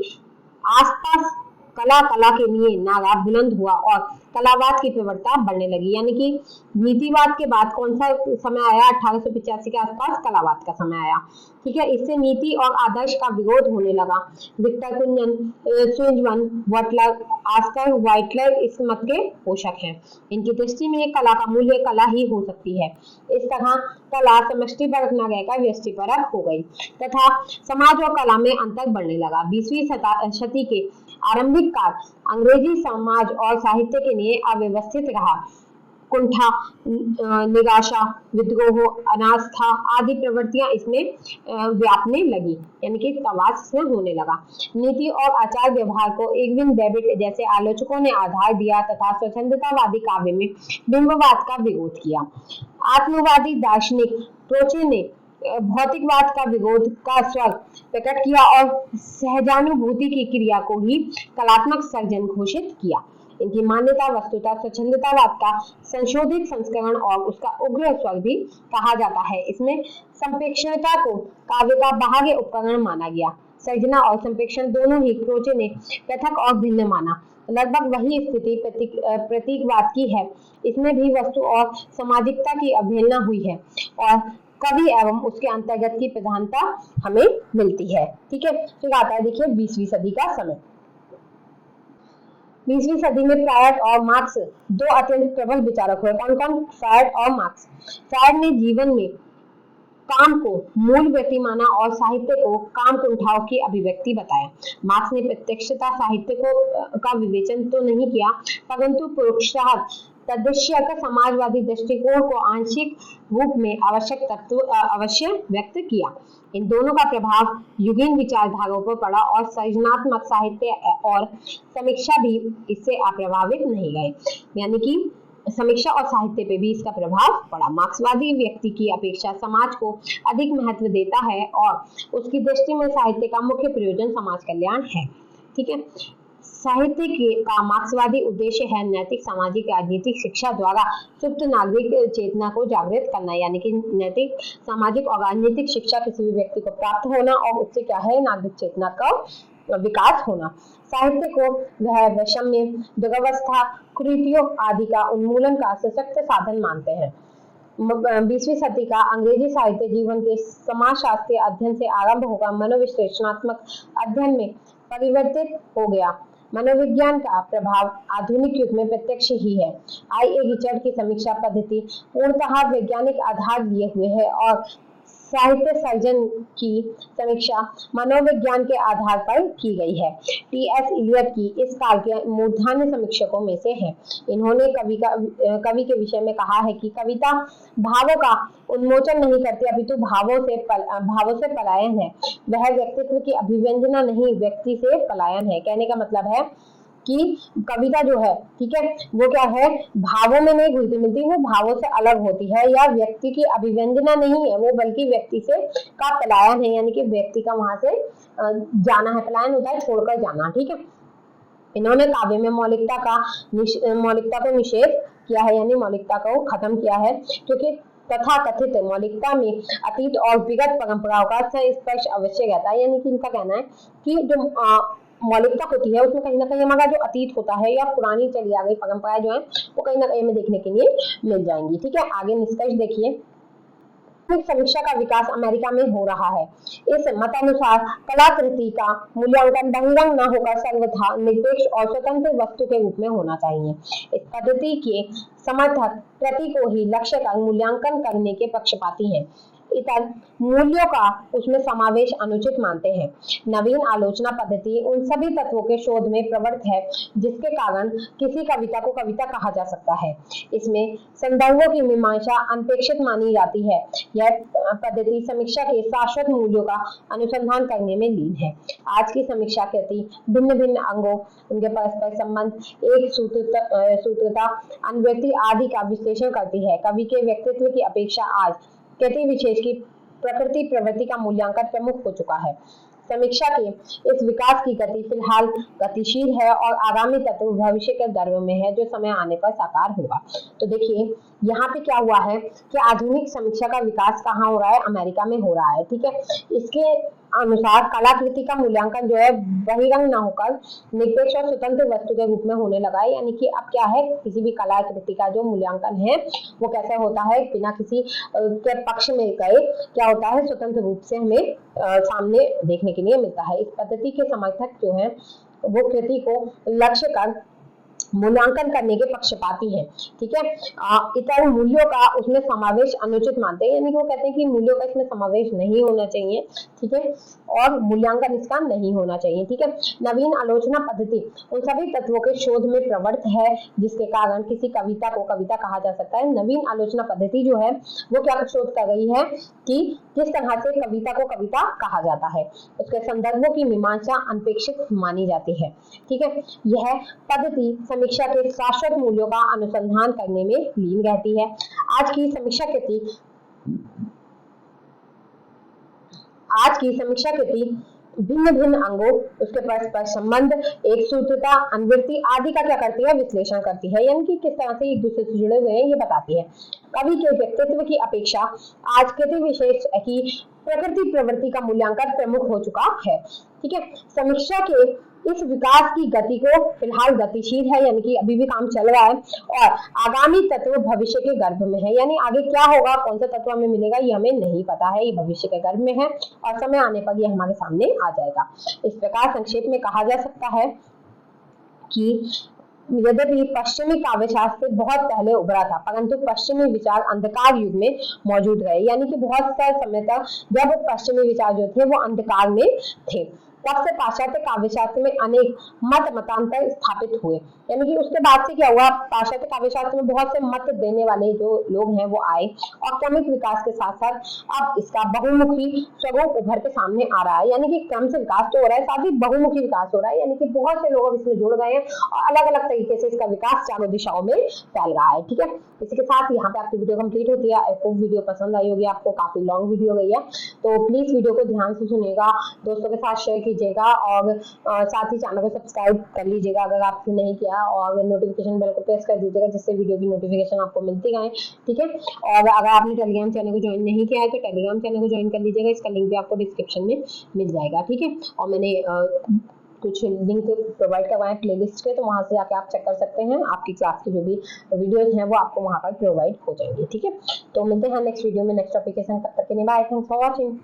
आसपास कला के लिए नारा बुलंद हुआ और कलावाद की प्रवृत्ति बढ़ने लगी। यानी कि नीतिवाद के बाद कौन सा समय आया? 1885 के आसपास कलावाद का समय आया। ठीक है, इससे नीति और आदर्श का विरोध होने लगा। विक्टर कुंजन, स्विंजमन, बटलर, आस्कर वाइटलर इस मत के पोषक हैं। इनकी दृष्टि में कला का मूल्य कला ही हो सकती है। इस तरह कला समष्टिपरक न रहकर व्यष्टिपरक हो गई तथा समाज और कला में अंतर बढ़ने लगा। 20वीं शती के आरंभिक काल अंग्रेजी समाज और साहित्य के लिए अव्यवस्थित रहा। कुंठा, निराशा, विद्रोह, अनास्था आदि प्रवृत्तियां इसमें व्यापने लगी, यानी कि प्रवास से होने लगा। नीति और आचार व्यवहार को एडविन डेविड जैसे आलोचकों ने आधार दिया तथा स्वच्छंदतावादी काव्य में बिंबवाद का विरोध किया। आत्मवादी दार्शनिक क्रोचे ने भौतिकवाद का विरोध का स्वर प्रकट किया और सहजानुभूति की क्रिया को ही कलात्मक सर्जन घोषित किया। इनकी मान्यता वस्तुतः स्वच्छंदतावाद का संशोधित संस्करण और उसका उग्र स्वर भी कहा जाता है। इसमें संप्रेक्षणता को काव्य का बाह्य उपकरण माना गया। सर्जना और संप्रेक्षण दोनों ही क्रोचे ने पृथक और भिन्न माना। लगभग वही स्थिति प्रतीकवाद की है। इसमें भी वस्तु और सामाजिकता की अवहेलना हुई है और कवि एवं उसके अंतर्गत की प्रधानता हमें मिलती है। ठीक है, फिर आता है देखिए 20वीं सदी का समय। 20वीं सदी में फ्रायड और मार्क्स दो अत्यंत प्रबल विचारक हुए। कौन कौन? फ्रायड और मार्क्स। फ्रायड ने जीवन में काम को मूल व्यक्ति माना और साहित्य को काम कुंठाओं की अभिव्यक्ति बताया। मार्क्स ने प्रत्यक्षता साहित्य का विवेचन तो नहीं किया, परंतु परोक्षतः तद्दृश्य का समाजवादी दृष्टिकोण को आंशिक रूप में अवश्य व्यक्त किया। इन दोनों का प्रभाव युगीन विचारधाराओं पर पड़ा और सृजनात्मक साहित्य और समीक्षा भी इससे अप्रभावित नहीं गए। यानी कि समीक्षा और साहित्य पे भी इसका प्रभाव पड़ा। मार्क्सवादी व्यक्ति की अपेक्षा समाज को अधिक महत्व देता है और उसकी दृष्टि में साहित्य का मुख्य प्रयोजन समाज कल्याण है। ठीक है, साहित्य का मार्क्सवादी उद्देश्य है नैतिक, सामाजिक, राजनीतिक शिक्षा द्वारा सुप्त नागरिक चेतना को जागृत करना। यानी कि नैतिक, सामाजिक और राजनीतिक शिक्षा किसी भी व्यक्ति को प्राप्त होना और उससे क्या है, नागरिक चेतना का विकास होना। साहित्य को वह वैषम्य, दुरावस्था, कुरीतियों आदि का उन्मूलन का सशक्त साधन मानते हैं। 20वीं सदी का अंग्रेजी साहित्य जीवन के समाजशास्त्रीय अध्ययन से आरंभ होकर मनोविश्लेषणात्मक अध्ययन में परिवर्तित हो गया। मनोविज्ञान का प्रभाव आधुनिक युग में प्रत्यक्ष ही है। I.A. रिचर्ड की समीक्षा पद्धति पूर्णतः वैज्ञानिक आधार लिए हुए है और साहित्य सर्जन की समीक्षा मनोविज्ञान के आधार पर की गई है। T.S. इलियट की इस काल के मूर्धन्य समीक्षकों में से है। इन्होंने कवि के विषय में कहा है कि कविता भावों का उन्मोचन नहीं करती, अपितु भावों से पलायन है। वह व्यक्तित्व की अभिव्यंजना नहीं, व्यक्ति से पलायन है। कहने का मतलब है कि कविता जो है, ठीक है, वो क्या है, भावों में नहीं घुलती मिलती, वो भावों से अलग होती है, या व्यक्ति की अभिव्यंजना नहीं है वो, बल्कि व्यक्ति से का पलायन है। यानी कि व्यक्ति का वहां से जाना है, पलायन होता है छोड़कर जाना। ठीक है, इन्होंने काव्य में मौलिकता को निषेध किया है, यानी मौलिकता को खत्म किया है, क्योंकि तथा कथित मौलिकता में अतीत और विगत परंपराओं का स्पर्श अवश्य रहता है। यानी कि इनका कहना है कि जो मौलिकता होती है उसमें कहीं ना कहीं हमारा जो अतीत होता है या पुरानी चली आ गई परंपराएं जो है वो कहीं ना कहीं हमें देखने के लिए मिल जाएंगी। ठीक है, आगे निष्कर्ष देखिए। समीक्षा का विकास अमेरिका में हो रहा है। इस मतानुसार कलाकृति का मूल्यांकन बहिरंग न होकर सर्वथा निरपेक्ष और स्वतंत्र वस्तु के रूप में होना चाहिए। इस पद्धति के समर्थक प्रति को ही लक्ष्य का मूल्यांकन करने के पक्षपाती हैं। इतर मूल्यों का उसमें समावेश अनुचित मानते हैं। नवीन आलोचना पद्धति उन सभी तत्वों के शोध में प्रवृत्त है जिसके कारण किसी कविता को कविता कहा जा सकता है। इसमें संदर्भों की मीमांसा अनपेक्षित मानी जाती है। यह पद्धति समीक्षा के शाश्वत मूल्यों का अनुसंधान करने में लीन है। आज की समीक्षा कृति भिन्न भिन्न अंगों, उनके परस्पर संबंध, एक सूत्रता, अनुवृत्ति आदि का विश्लेषण करती है। कवि के व्यक्तित्व की अपेक्षा आज कृति विशेष की प्रकृति प्रवृत्ति का मूल्यांकन प्रमुख हो चुका है। समीक्षा के इस विकास की गति फिलहाल गतिशील है और आगामी तत्व भविष्य के गर्भ में है जो समय आने पर साकार होगा। तो देखिए यहाँ पे क्या हुआ है कि आधुनिक समीक्षा का विकास कहाँ हो रहा है, अमेरिका में हो रहा है। ठीक है, इसके अनुसार कलाकृति का मूल्यांकन जो है बहिरंग न होकर निरपेक्ष और स्वतंत्र वस्तु के रूप में होने लगा है। यानी कि अब क्या है, किसी भी कलाकृति का जो मूल्यांकन है वो कैसे होता है, बिना किसी के पक्ष में गए क्या होता है, स्वतंत्र रूप से हमें सामने देखने के लिए मिलता है। इस पद्धति के समर्थक जो है वो कृति को लक्ष्य कर मूल्यांकन करने के पक्षपाती हैं। ठीक है, इतर मूल्यों का उसमें समावेश अनुचित मानते हैं। यानी कि वो कहते हैं कि मूल्यों का इसमें समावेश नहीं होना चाहिए। ठीक है, और मूल्यांकन इसका नहीं होना चाहिए। ठीक है, नवीन आलोचना पद्धति उन सभी तत्वों के शोध में प्रवृत्त है जिसके कारण किसी कविता को कविता कहा जा सकता है। नवीन आलोचना पद्धति जो है वो क्या शोध कर रही है कि किस तरह से कविता को कविता कहा जाता है, उसके संदर्भों की मीमांसा अनपेक्षित मानी जाती है। ठीक है, यह पद्धति समीक्षा के शाश्वत मूल्यों का अनुसंधान करने में लीन रहती है। आज की समीक्षा कृति भिन्न भिन्न अंगों, उसके परस्पर संबंध, एक सूत्रता, अनुवृत्ति आदि का क्या करती है, विश्लेषण करती है। यानी कि किस तरह से एक दूसरे से जुड़े हुए हैं ये बताती है। कवि के व्यक्तित्व की अपेक्षा आज कृति विशेष की प्रकृति प्रवृत्ति का मूल्यांकन प्रमुख हो चुका है। ठीक है, समीक्षा के इस विकास की गति को फिलहाल गतिशील है, यानी कि अभी भी काम चल रहा है, और आगामी तत्व भविष्य के गर्भ में है। यानी आगे क्या होगा, कौन सा तत्व हमें मिलेगा ये हमें नहीं पता है, ये भविष्य के गर्भ में है और समय आने पर ये हमारे सामने आ जाएगा। इस प्रकार संक्षेप में कहा जा सकता है कि यद्यपि पश्चिमी काव्यशास्त्र बहुत पहले उभरा था परंतु पश्चिमी विचार अंधकार युग में मौजूद रहे। यानी कि बहुत सा समय तक जब पश्चिमी विचार जो थे वो अंधकार में थे, तब से पाश्चात्य काव्यशास्त्र में अनेक मतांतर स्थापित हुए। यानी कि उसके बाद से क्या हुआ, पाश्चात्य काव्यशास्त्र में बहुत से मत देने वाले जो लोग हैं वो आए और क्रमिक विकास के साथ साथ अब इसका बहुमुखी स्वरूप उभर के सामने आ रहा है। यानी कि क्रम से विकास तो हो रहा है, साथ ही बहुमुखी विकास हो रहा है। यानी कि बहुत से लोग अब इसमें जुड़ गए हैं और अलग अलग तरीके से इसका विकास चारों दिशाओं में फैल रहा है। ठीक है, इसी के साथ यहाँ पे आपकी वीडियो कंप्लीट होती है। आपको वीडियो पसंद आई होगी, आपको काफी लॉन्ग वीडियो गई है, तो प्लीज वीडियो को ध्यान से सुनिएगा, दोस्तों के साथ शेयर कीजिएगा और साथ ही चैनल को सब्सक्राइब कर लीजिएगा अगर आपने नहीं किया, और नोटिफिकेशन बेल को प्रेस कर दीजिएगा जिससे वीडियो की नोटिफिकेशन आपको मिलती रहे। ठीक है, और अगर आपने टेलीग्राम चैनल को ज्वाइन नहीं किया है तो टेलीग्राम चैनल को ज्वाइन कर लीजिएगा, इसका लिंक भी आपको डिस्क्रिप्शन में मिल जाएगा। ठीक है, और मैंने कुछ लिंक प्रोवाइड करवाए प्लेलिस्ट के, तो वहां से जाके आप चेक कर सकते हैं। आपकी क्लास की जो भी वीडियोस हैं वो आपको वहां पर प्रोवाइड हो जाएंगे। ठीक है, तो मिलते हैं नेक्स्ट वीडियो में नेक्स्ट टॉपिक के संग, तब तक के लिए बाय, थैंक्स फॉर वॉचिंग।